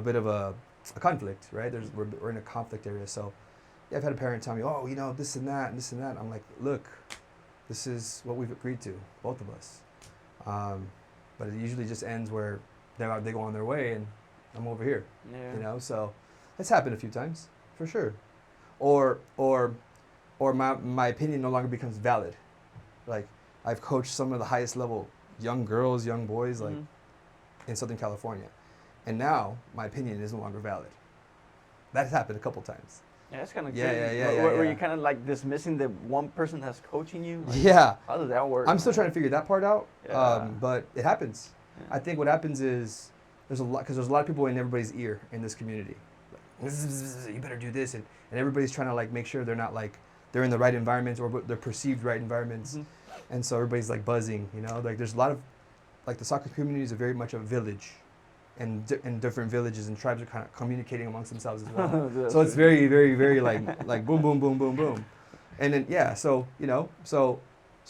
bit of a conflict, right? We're in a conflict area. So yeah, I've had a parent tell me, oh, you know, this and that and this and that. I'm like, look, this is what we've agreed to, both of us. But it usually just ends where they go on their way and I'm over here. Yeah. You know, so it's happened a few times for sure. Or my opinion no longer becomes valid. Like, I've coached some of the highest level young girls, young boys, like in Southern California, and now my opinion is no longer valid. That's happened a couple times. Yeah, that's kind of Yeah, crazy. yeah. Were you kind of like dismissing the one person that's coaching you? Like, Yeah. How does that work? I'm still trying to figure that part out, Yeah. but it happens. Yeah. I think what happens is there's a lot of people in everybody's ear in this community. Like, you better do this, and everybody's trying to like make sure they're not like they're in the right environments or they're perceived right environments, and so everybody's like buzzing. You know, like there's a lot of like the soccer community is very much a village, and different villages and tribes are kind of communicating amongst themselves as well. So it's very, very, very like boom, boom, boom, boom, boom, and then yeah, so you know, so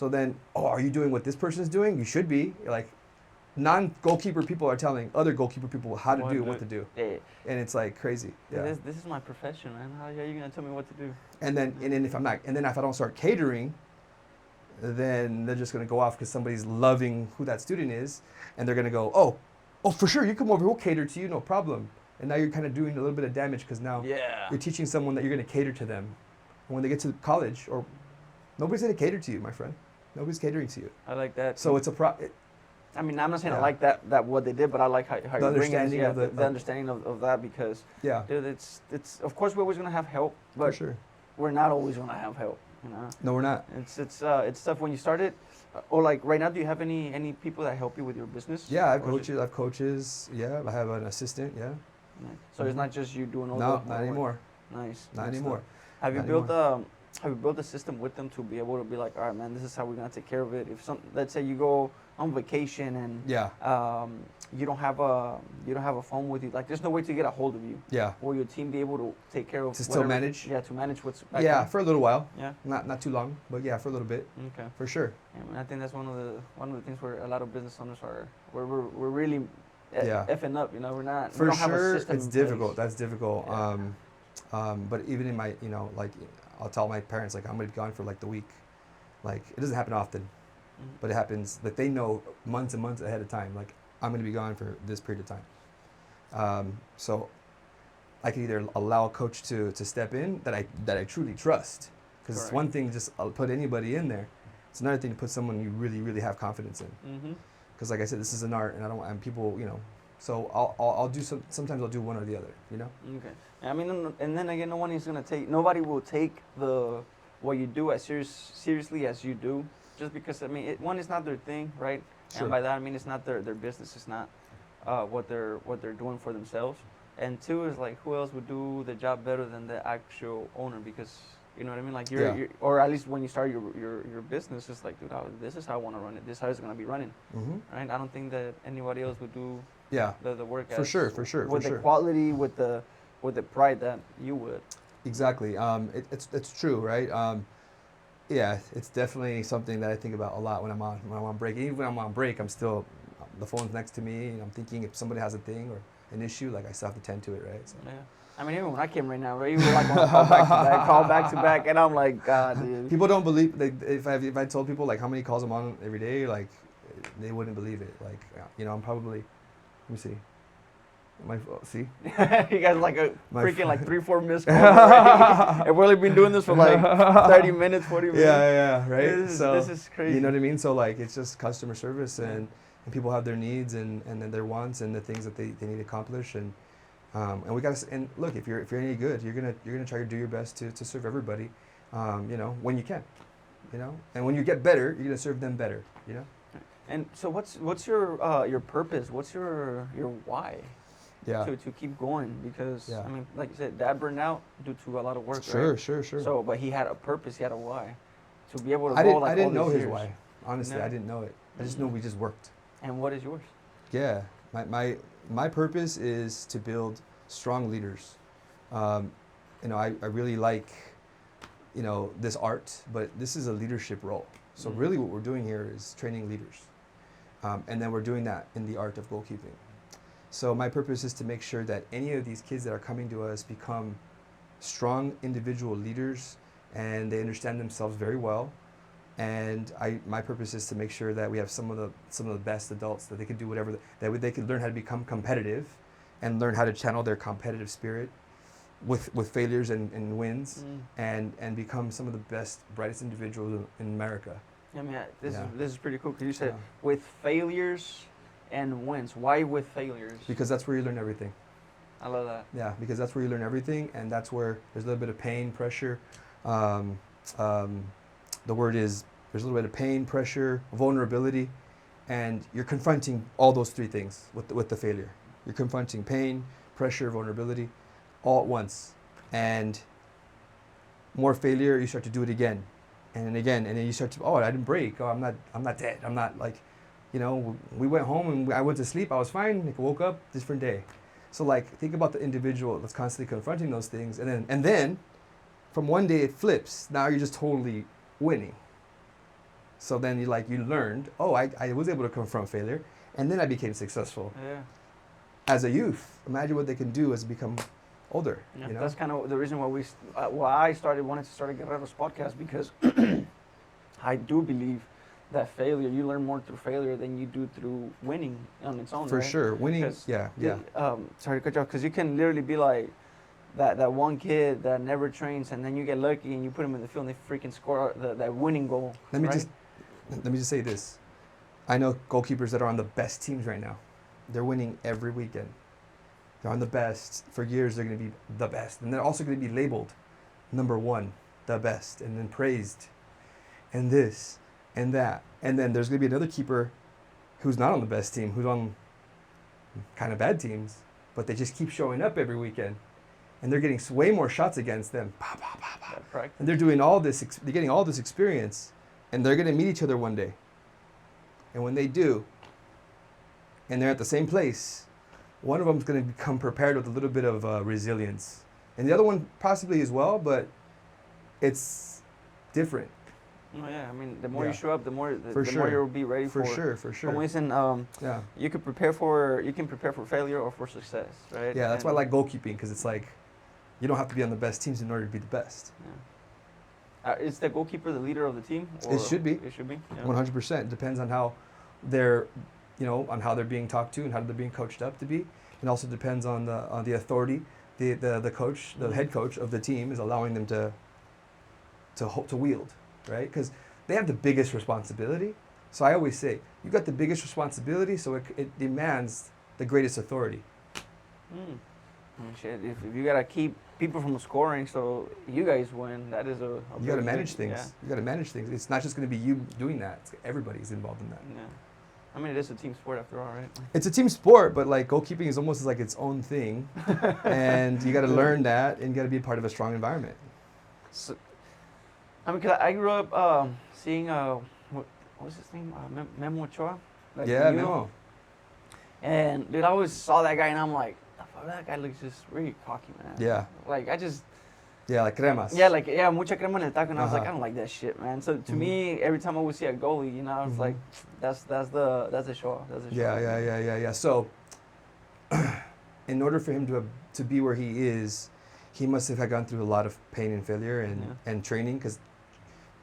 then are you doing what this person is doing? You should be. Like, non-goalkeeper people are telling other goalkeeper people how to do what to do, and it's like crazy. Yeah. This is my profession, man. How are you gonna tell me what to do? And then if I don't start catering, then they're just gonna go off because somebody's loving who that student is, and they're gonna go, oh, for sure, you come over, we'll cater to you, no problem. And now you're kind of doing a little bit of damage because now you're teaching someone that you're gonna cater to them, and when they get to college, or nobody's gonna cater to you, my friend. Nobody's catering to you. I like that. So it's I mean, I'm not saying I like that what they did, but I like how you're bringing the understanding of that, because dude, it's of course we're always gonna have help, but for sure. We're not always gonna have help, you know. No, we're not. It's tough when you start it, or like right now. Do you have any people that help you with your business? Yeah, I have coaches. Yeah, I have an assistant. Yeah. So it's not just you doing all No, the not anymore. Nice. Not anymore. Have you built have you built a system with them to be able to be like, all right, man, this is how we're gonna take care of it. If let's say you go on vacation and you don't have a phone with you, like there's no way to get a hold of you. Yeah. Will your team be able to take care of To still manage? Yeah, to manage what's for a little while. Yeah. Not too long, but yeah, for a little bit. Okay. For sure. And I think that's one of the things where a lot of business owners are, where we're really effing up. You know, we're not. For we don't have a sure, system it's in difficult. place. That's difficult. Yeah. But even in my, like, I'll tell my parents, like, I'm gonna be gone for like the week. Like, it doesn't happen often, but it happens. Like, they know months and months ahead of time. Like, I'm gonna be gone for this period of time. So I can either allow a coach to step in that I truly trust, because it's one thing just put anybody in there. It's another thing to put someone you really, really have confidence in. Because like I said, this is an art, and I don't want people, So I'll do sometimes I'll do one or the other, Okay. I mean, and then again, nobody will take what you do as seriously as you do, just because, I mean, one is not their thing, right? Sure. And by that, I mean, it's not their business. It's not what they're doing for themselves. And two is like, who else would do the job better than the actual owner? Because, you know what I mean? Like you're or at least when you start your business, it's like, dude, this is how I want to run it. This is how it's going to be running, right? I don't think that anybody else would do the work for sure with the quality, with the pride that you would. Exactly. It's true, right? It's definitely something that I think about a lot when I'm on break. Even when I'm on break, I'm still, the phone's next to me, and I'm thinking if somebody has a thing or an issue, like I still have to tend to it, right? So. Yeah. I mean, even when I came right now, right, you were like on call back to back, and I'm like, God, dude. People don't believe, like, if I told people like how many calls I'm on every day, like they wouldn't believe it. Like, I'm probably, let me see. See? You guys like freaking like 3-4 missed calls already. And we've only been doing this for like 30 minutes, 40 minutes. Yeah, right? This is crazy. You know what I mean? So like, it's just customer service, and people have their needs and then their wants and the things that they need to accomplish, and we gotta, and look, if you're any good, you're gonna try to do your best to serve everybody, when you can, and when you get better, you're gonna serve them better, And so what's your purpose? What's your why? Yeah. To keep going, because I mean, like you said, Dad burned out due to a lot of work. Sure, right? Sure. So, but he had a purpose. He had a why, to be able to I go didn't, like I didn't all know these his years. why. Honestly, I didn't know it. I just know we just worked. And what is yours? Yeah, my purpose is to build strong leaders. I really like, this art, but this is a leadership role. So really, what we're doing here is training leaders, and then we're doing that in the art of goalkeeping. So my purpose is to make sure that any of these kids that are coming to us become strong individual leaders, and they understand themselves very well. And my purpose is to make sure that we have some of the best adults, that they can do whatever, that they can learn how to become competitive, and learn how to channel their competitive spirit with failures and wins, and become some of the best, brightest individuals in America. I mean, this is pretty cool, because you said with failures and wins. Why with failures? Because that's where you learn everything. I love that. Yeah, because that's where you learn everything, and that's where there's a little bit of pain, pressure. The word is, there's a little bit of pain, pressure, vulnerability, and you're confronting all those three things with the failure. You're confronting pain, pressure, vulnerability, all at once. And more failure, you start to do it again, and again, and then you start to, I didn't break. I'm not dead. I'm not like, we went home and I went to sleep. I was fine. I woke up, different day. So like, think about the individual that's constantly confronting those things, and then from one day it flips. Now you're just totally winning. So then you learned, I was able to confront failure, and then I became successful. Yeah. As a youth, imagine what they can do as they become older. Yeah, that's kind of the reason why I wanted to start a Guerreros podcast, because I do believe that failure, you learn more through failure than you do through winning on its own. For right? sure, winning. Yeah. Sorry to cut you off, because you can literally be like that one kid that never trains, and then you get lucky and you put him in the field and they freaking score that winning goal. Let me just say this. I know goalkeepers that are on the best teams right now. They're winning every weekend. They're on the best. For years, they're going to be the best. And they're also going to be labeled number one, the best, and then praised, and this, and that. And then there's going to be another keeper who's not on the best team, who's on kind of bad teams, but they just keep showing up every weekend. and they're getting way more shots against them. Pow, pow, pow, pow. Practice. And they're doing all this. They're getting all this experience, and they're gonna meet each other one day. And when they do, and they're at the same place, one of them's gonna become prepared with a little bit of resilience, and the other one possibly as well, but it's different. Oh yeah, I mean, the more Yeah. you show up, the more For sure. you'll be ready for. For sure. Como dicen, Yeah. you can prepare for failure or for success, right? Yeah, that's why I like goalkeeping, because it's like you don't have to be on the best teams in order to be the best. Yeah. Is the goalkeeper the leader of the team? It should be. It should be. Yeah. 100%. Depends on how they're, on how they're being talked to and how they're being coached up to be. It also depends on the authority the coach, the head coach of the team is allowing them to wield, right? Because they have the biggest responsibility. So I always say, you got the biggest responsibility, so it demands the greatest authority. Shit, if you gotta keep people from scoring, so you guys win, that is a You got to manage things. Yeah. You got to manage things. It's not just going to be you doing that. Everybody's involved in that. Yeah. I mean, it is a team sport after all, right? It's a team sport, but like goalkeeping is almost like its own thing, and you got to learn that, and you got to be a part of a strong environment. So, I mean, 'cause I grew up seeing what was his name? Memo Ochoa. Like, Yeah, you know? Memo. And dude, I always saw that guy, and I'm like, that guy looks just really cocky, man. Yeah. Like I just. Yeah, like cremas. Yeah, mucha crema en el taco, and I was like, Uh-huh. I don't like that shit, man. So to me, every time I would see a goalie, I was like, that's the show. That's the show. Yeah. So, in order for him to be where he is, he must have gone through a lot of pain and failure and training, because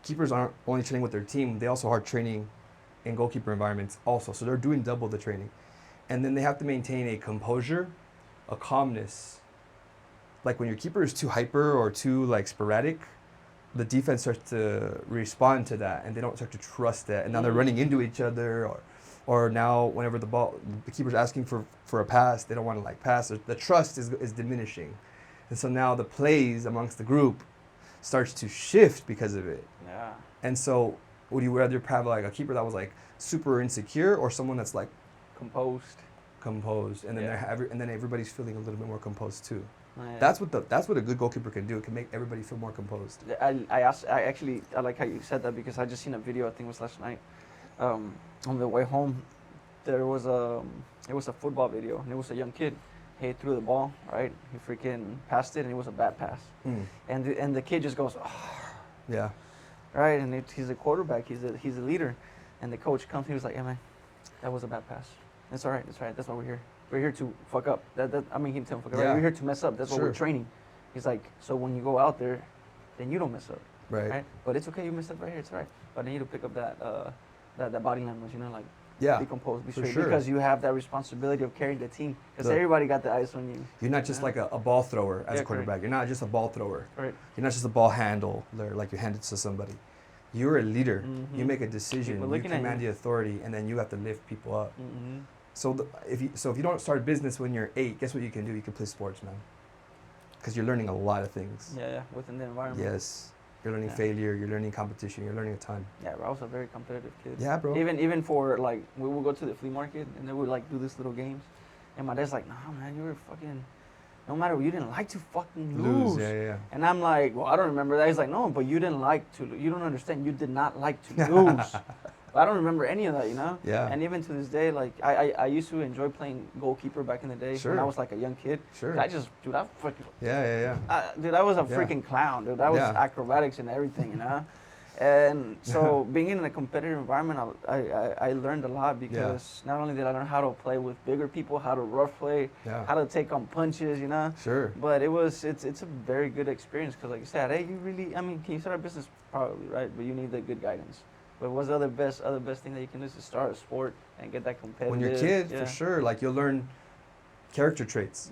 keepers aren't only training with their team, they also are training in goalkeeper environments also. So they're doing double the training. And then they have to maintain a composure, a calmness. Like when your keeper is too hyper or too like sporadic, the defense starts to respond to that, and they don't start to trust that. And now they're running into each other, or now whenever the keeper's asking for a pass, they don't want to like pass. The trust is diminishing. And so now the plays amongst the group starts to shift because of it. Yeah. And so would you rather have like a keeper that was like super insecure, or someone that's like composed, and then and then everybody's feeling a little bit more composed too. Yeah. That's what a good goalkeeper can do. It can make everybody feel more composed. I like how you said that, because I just seen a video, I think it was last night, on the way home. It was a football video, and it was a young kid. He threw the ball, right? He freaking passed it, and it was a bad pass. And the kid just goes, oh. Yeah. Right, and he's a quarterback. He's a leader, and the coach comes. He was like, "Hey man, that was a bad pass. It's all right. That's why we're here. We're here to fuck up. He didn't tell him fuck up. Yeah. Right? We're here to mess up. That's what we're training." He's like, "So when you go out there, then you don't mess up, Right. But it's okay. You messed up right here. It's all right. But I need to pick up that body language. Like, be composed, be straight, because you have that responsibility of carrying the team. Because everybody got the eyes on you. You're not just like a ball thrower as a quarterback. You're not just a ball thrower. Right. You're not just a ball handler, like you hand it to somebody. You're a leader. You make a decision. You command the authority, and then you have to lift people up. So if you don't start business when you're 8, guess what you can do? You can play sports, man. Because you're learning a lot of things. Yeah, within the environment. Yes. You're learning failure, you're learning competition, you're learning a ton. Yeah, bro, I was a very competitive kid. Yeah, bro. Even for like, we would go to the flea market, and they would like do these little games. And my dad's like, nah, man, you were fucking, no matter what, you didn't like to fucking lose. Yeah. And I'm like, well, I don't remember that. He's like, no, but you didn't like to, you don't understand. You did not like to lose. I don't remember any of that, Yeah. And even to this day, like, I used to enjoy playing goalkeeper back in the day when I was like a young kid. Sure. I just, dude, I fucking. Yeah. Dude, I was a freaking clown, dude. I was acrobatics and everything, And so being in a competitive environment, I learned a lot, because not only did I learn how to play with bigger people, how to rough play, how to take on punches, Sure. But it's a very good experience, because like you said, hey, can you start a business? Probably, right? But you need the good guidance. But what's the other best thing that you can do is to start a sport and get that competitive? When you're a kid, for sure, like you'll learn character traits.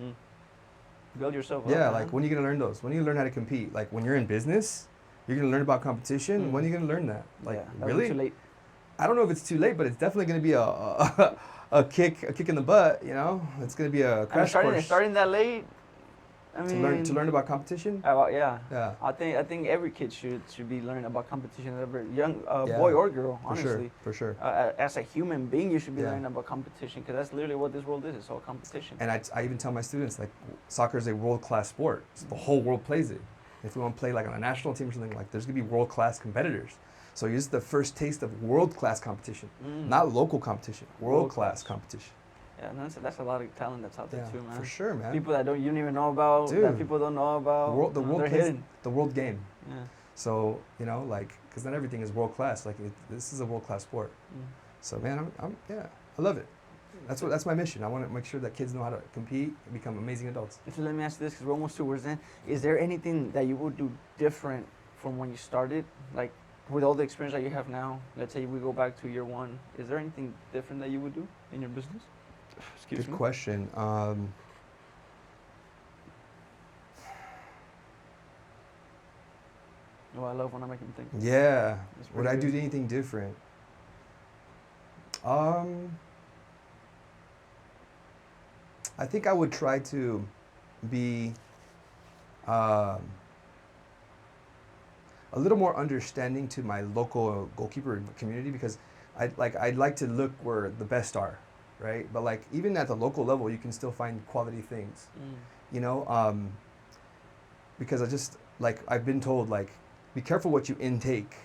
Build yourself up. Yeah, like when are you going to learn those? When are you going to learn how to compete? Like when you're in business, you're going to learn about competition. When are you going to learn that? Like really? Too late. I don't know if it's too late, but it's definitely going to be a kick in the butt, It's going to be a crash course. Starting that late, I to mean, learn about competition. yeah. Yeah. I think every kid should be learning about competition. Every young Yeah. boy or girl, honestly. For sure. As a human being, you should be Yeah. learning about competition because that's literally what this world is. It's all competition. And I even tell my students, like, soccer is a world-class sport. So the whole world plays it. If we want to play like on a national team or something, like, there's gonna be world-class competitors. So this is the first taste of world-class competition, not local competition. World-class competition. Yeah, and that's a lot of talent that's out there too, man. For sure, man. People that you don't even know about, Dude, that people don't know about. The world they're plays hidden. the world game. Yeah. So, you know, like, because not everything is world class. Like, this is a world class sport. So, man, I love it. That's my mission. I want to make sure that kids know how to compete and become amazing adults. So let me ask you this, because we're almost 2 hours in. Is there anything that you would do different from when you started? Like, with all the experience that you have now, let's say we go back to year 1, is there anything different that you would do in your business? Excuse Good me. question. Oh, I love when I make them think. yeah. That's Would pretty I do good. anything different? I think I would try to be a little more understanding to my local goalkeeper community, because I'd like to look where the best are, right? But like, even at the local level, you can still find quality things, you know. Because I've been told, like, be careful what you intake.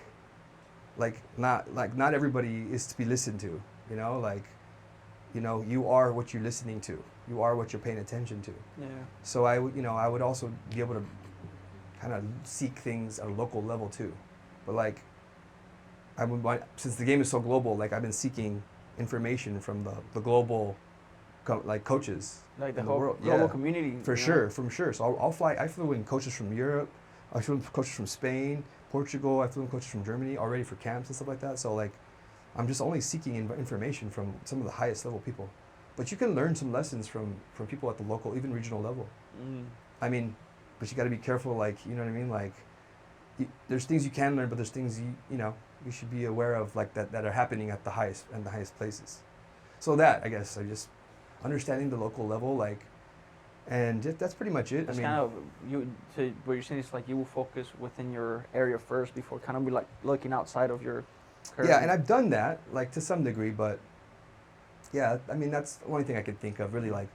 Not everybody is to be listened to, you know. Like, you know, you are what you're listening to. You are what you're paying attention to. Yeah. So I would also be able to kind of seek things at a local level too. But like, since the game is so global, like, I've been seeking information from the global coaches, Like the in whole world. global community. For sure. So I'll fly. I flew in coaches from Europe. I flew in coaches from Spain, Portugal. I flew in coaches from Germany already for camps and stuff like that. So like, I'm just only seeking information from some of the highest level people. But you can learn some lessons from people at the local, even regional level. I mean, but you got to be careful. Like, you know what I mean? Like, there's things you can learn, but there's things you should be aware of, like that are happening at the highest places. So that, I guess, I just understanding the local level, like, and that's pretty much it. It's I mean, kind of what you're saying is like you will focus within your area first before kind of be like looking outside of your. Yeah, and I've done that, like, to some degree, but yeah, I mean, that's the only thing I could think of, really. Like,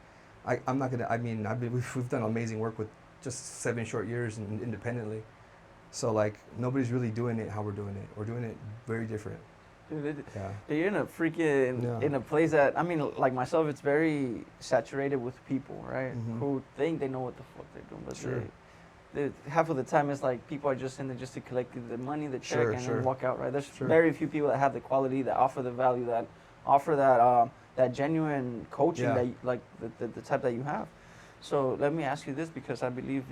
I'm not gonna. I mean, we've done amazing work with just 7 short years and independently. So like, nobody's really doing it how we're doing it. We're doing it very different. Dude, Yeah. you're in a freaking in a place that, I mean, like myself, it's very saturated with people, right? Who think they know what the fuck they're doing, but Sure. half of the time it's like people are just in there just to collect the money, the check, Sure, and sure. then walk out, right? There's Sure. very few people that have the quality, that offer the value, that offer that genuine coaching, Yeah. that like the type that you have. So let me ask you this, because I believe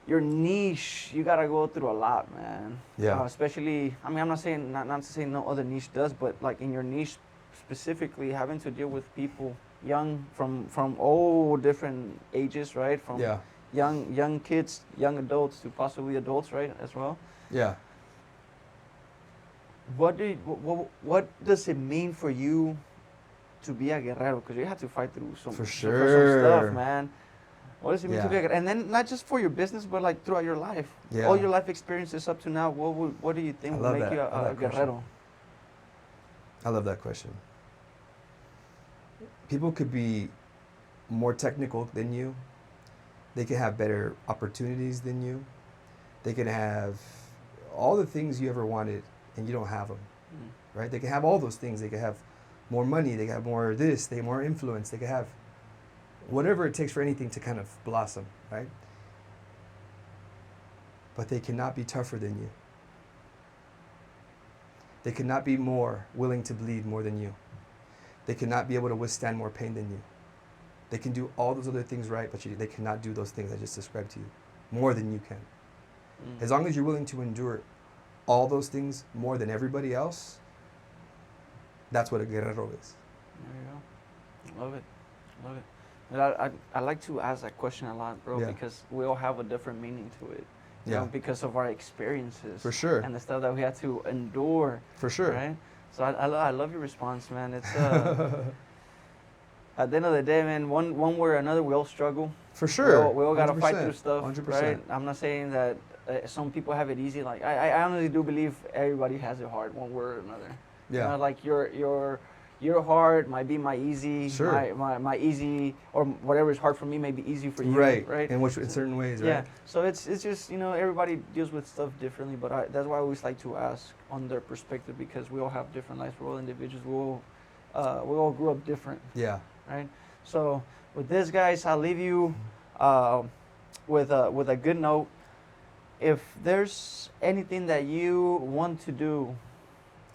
your niche, you gotta go through a lot, man. Yeah. Especially, I mean, I'm not saying not to say no other niche does, but like in your niche specifically, having to deal with people young from all different ages, right? From Yeah. young kids, young adults to possibly adults, right, as well. Yeah. What does it mean for you to be a guerrero? Because you have to fight through some For some sure. stuff, man. What does it mean to be a Yeah. guerrero? And then not just for your business, but like throughout your life. Yeah. All your life experiences up to now. What do you think I would love make that. you I love a that question. guerrero? I love that question. People could be more technical than you. They can have better opportunities than you. They can have all the things you ever wanted, and you don't have them, right? They can have all those things. They can have more money. They can have more this. They have more influence. They can have whatever it takes for anything to kind of blossom, right? But they cannot be tougher than you. They cannot be more willing to bleed more than you. They cannot be able to withstand more pain than you. They can do all those other things right, but they cannot do those things I just described to you more than you can. As long as you're willing to endure all those things more than everybody else, that's what a guerrero is. There you go. Love it. Love it. And I like to ask that question a lot, bro, Yeah. because we all have a different meaning to it. You Yeah. know, because of our experiences. For sure. And the stuff that we had to endure. For sure. Right? So I love your response, man. It's at the end of the day, man, one way or another, we all struggle. For sure. We all gotta fight 100%, through stuff, 100%. right? I'm not saying that some people have it easy. Like I honestly do believe everybody has it hard, one way or another. Yeah. You know, like your hard might be my easy. Sure. My easy, or whatever is hard for me may be easy for you. Right. Right. In certain ways, right? Yeah. So it's just, you know, everybody deals with stuff differently, but that's why I always like to ask on their perspective, because we all have different lives. We're all individuals. We all grew up different. Yeah. Right. So with this, guys, I'll leave you with a good note. If there's anything that you want to do,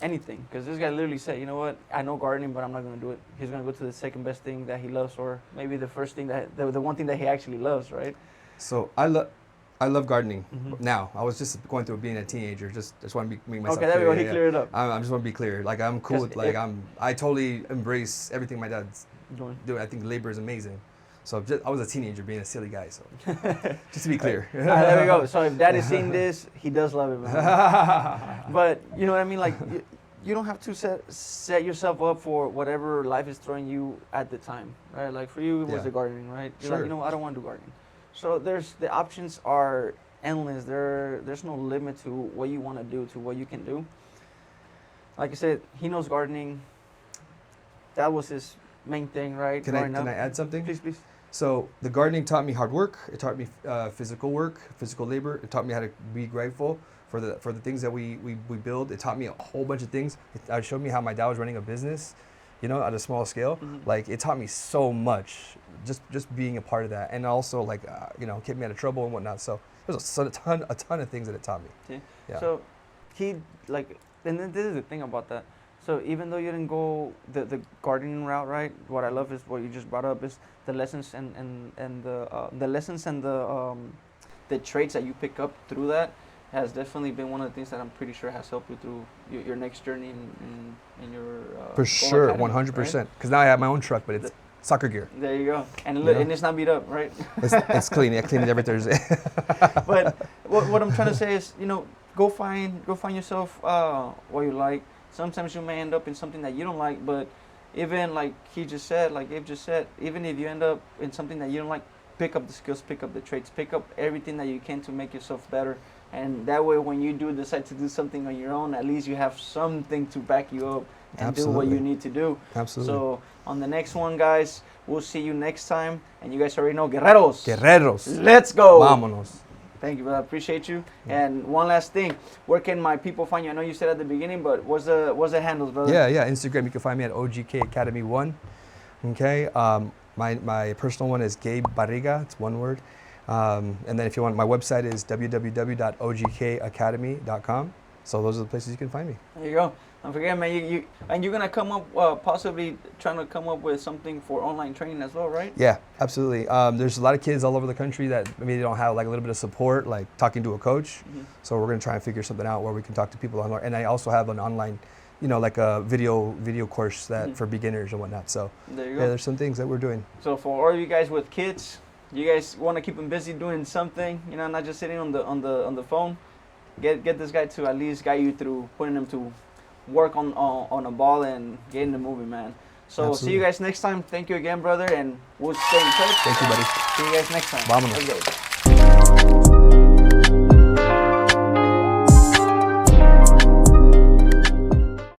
anything, because this guy literally said, you know what, I know gardening, but I'm not going to do it. He's going to go to the second best thing that he loves, or maybe the first thing the one thing that he actually loves, right? So I love gardening Mhm. now. I was just going through being a teenager. Just want to make myself Okay, there we clear. go. He cleared it up. I just want to be clear. Like, I'm cool 'Cause with, like, I totally embrace everything my dad's Doing. doing. I think labor is amazing. So I was a teenager being a silly guy. So just to be clear. All right, there we go. So if Daddy's seeing this, he does love it, man. But you know what I mean? Like, you don't have to set yourself up for whatever life is throwing you at the time, right? Like for you, it was Yeah. the gardening, right? You're Sure. like, you know, I don't want to do gardening. So the options are endless. There's no limit to what you want to do, to what you can do. Like I said, he knows gardening. That was his main thing, right? Can I add something? Please, please. So the gardening taught me hard work. It taught me physical work, physical labor. It taught me how to be grateful for the things that we build. It taught me a whole bunch of things. It showed me how my dad was running a business, you know, at a small scale. Mhm. Like, it taught me so much, just being a part of that, and also, like, you know, kept me out of trouble and whatnot. So there's a ton of things that it taught me. See? Yeah. So he, like, and then this is the thing about that. So even though you didn't go the gardening route, right? What I love is what you just brought up is the lessons and the lessons and the traits that you pick up through that has definitely been one of the things that I'm pretty sure has helped you through your next journey in your For Go sure, Academy, 100%. Because now I have my own truck, but it's soccer gear. There you go, and Yeah. and it's not beat up, right? It's clean. I clean it every Thursday. But what I'm trying to say is, you know, go find yourself what you like. Sometimes you may end up in something that you don't like, but even like Gabe just said, even if you end up in something that you don't like, pick up the skills, pick up the traits, pick up everything that you can to make yourself better. And that way, when you do decide to do something on your own, at least you have something to back you up and do what you need to do. Absolutely. So on the next one, guys, we'll see you next time. And you guys already know, Guerreros. Guerreros. Let's go. Vámonos. Thank you, brother. I appreciate you. And one last thing, where can my people find you? I know you said at the beginning, but what's the handles, brother? Yeah. Instagram, you can find me at OGK Academy 1. Okay. My personal one is Gabe Barriga. It's one word. And then if you want, my website is www.ogkacademy.com. So those are the places you can find me. There you go. Don't forget, man. You're gonna come up possibly trying to come up with something for online training as well, right? Yeah, absolutely. There's a lot of kids all over the country that maybe they don't have like a little bit of support, like talking to a coach. Mhm. So we're gonna try and figure something out where we can talk to people online. And I also have an online, you know, like a video course that Mhm. for beginners and whatnot. So There you yeah, go. there's some things that we're doing. So for all you guys with kids, you guys want to keep them busy doing something, you know, not just sitting on the phone. Get this guy to at least guide you through putting them to work on a ball and getting the movie, man. So see you Absolutely. guys next time. Thank you again, brother, and we'll stay in touch. Thank you, buddy. See you guys next time. Vámonos. Let's go.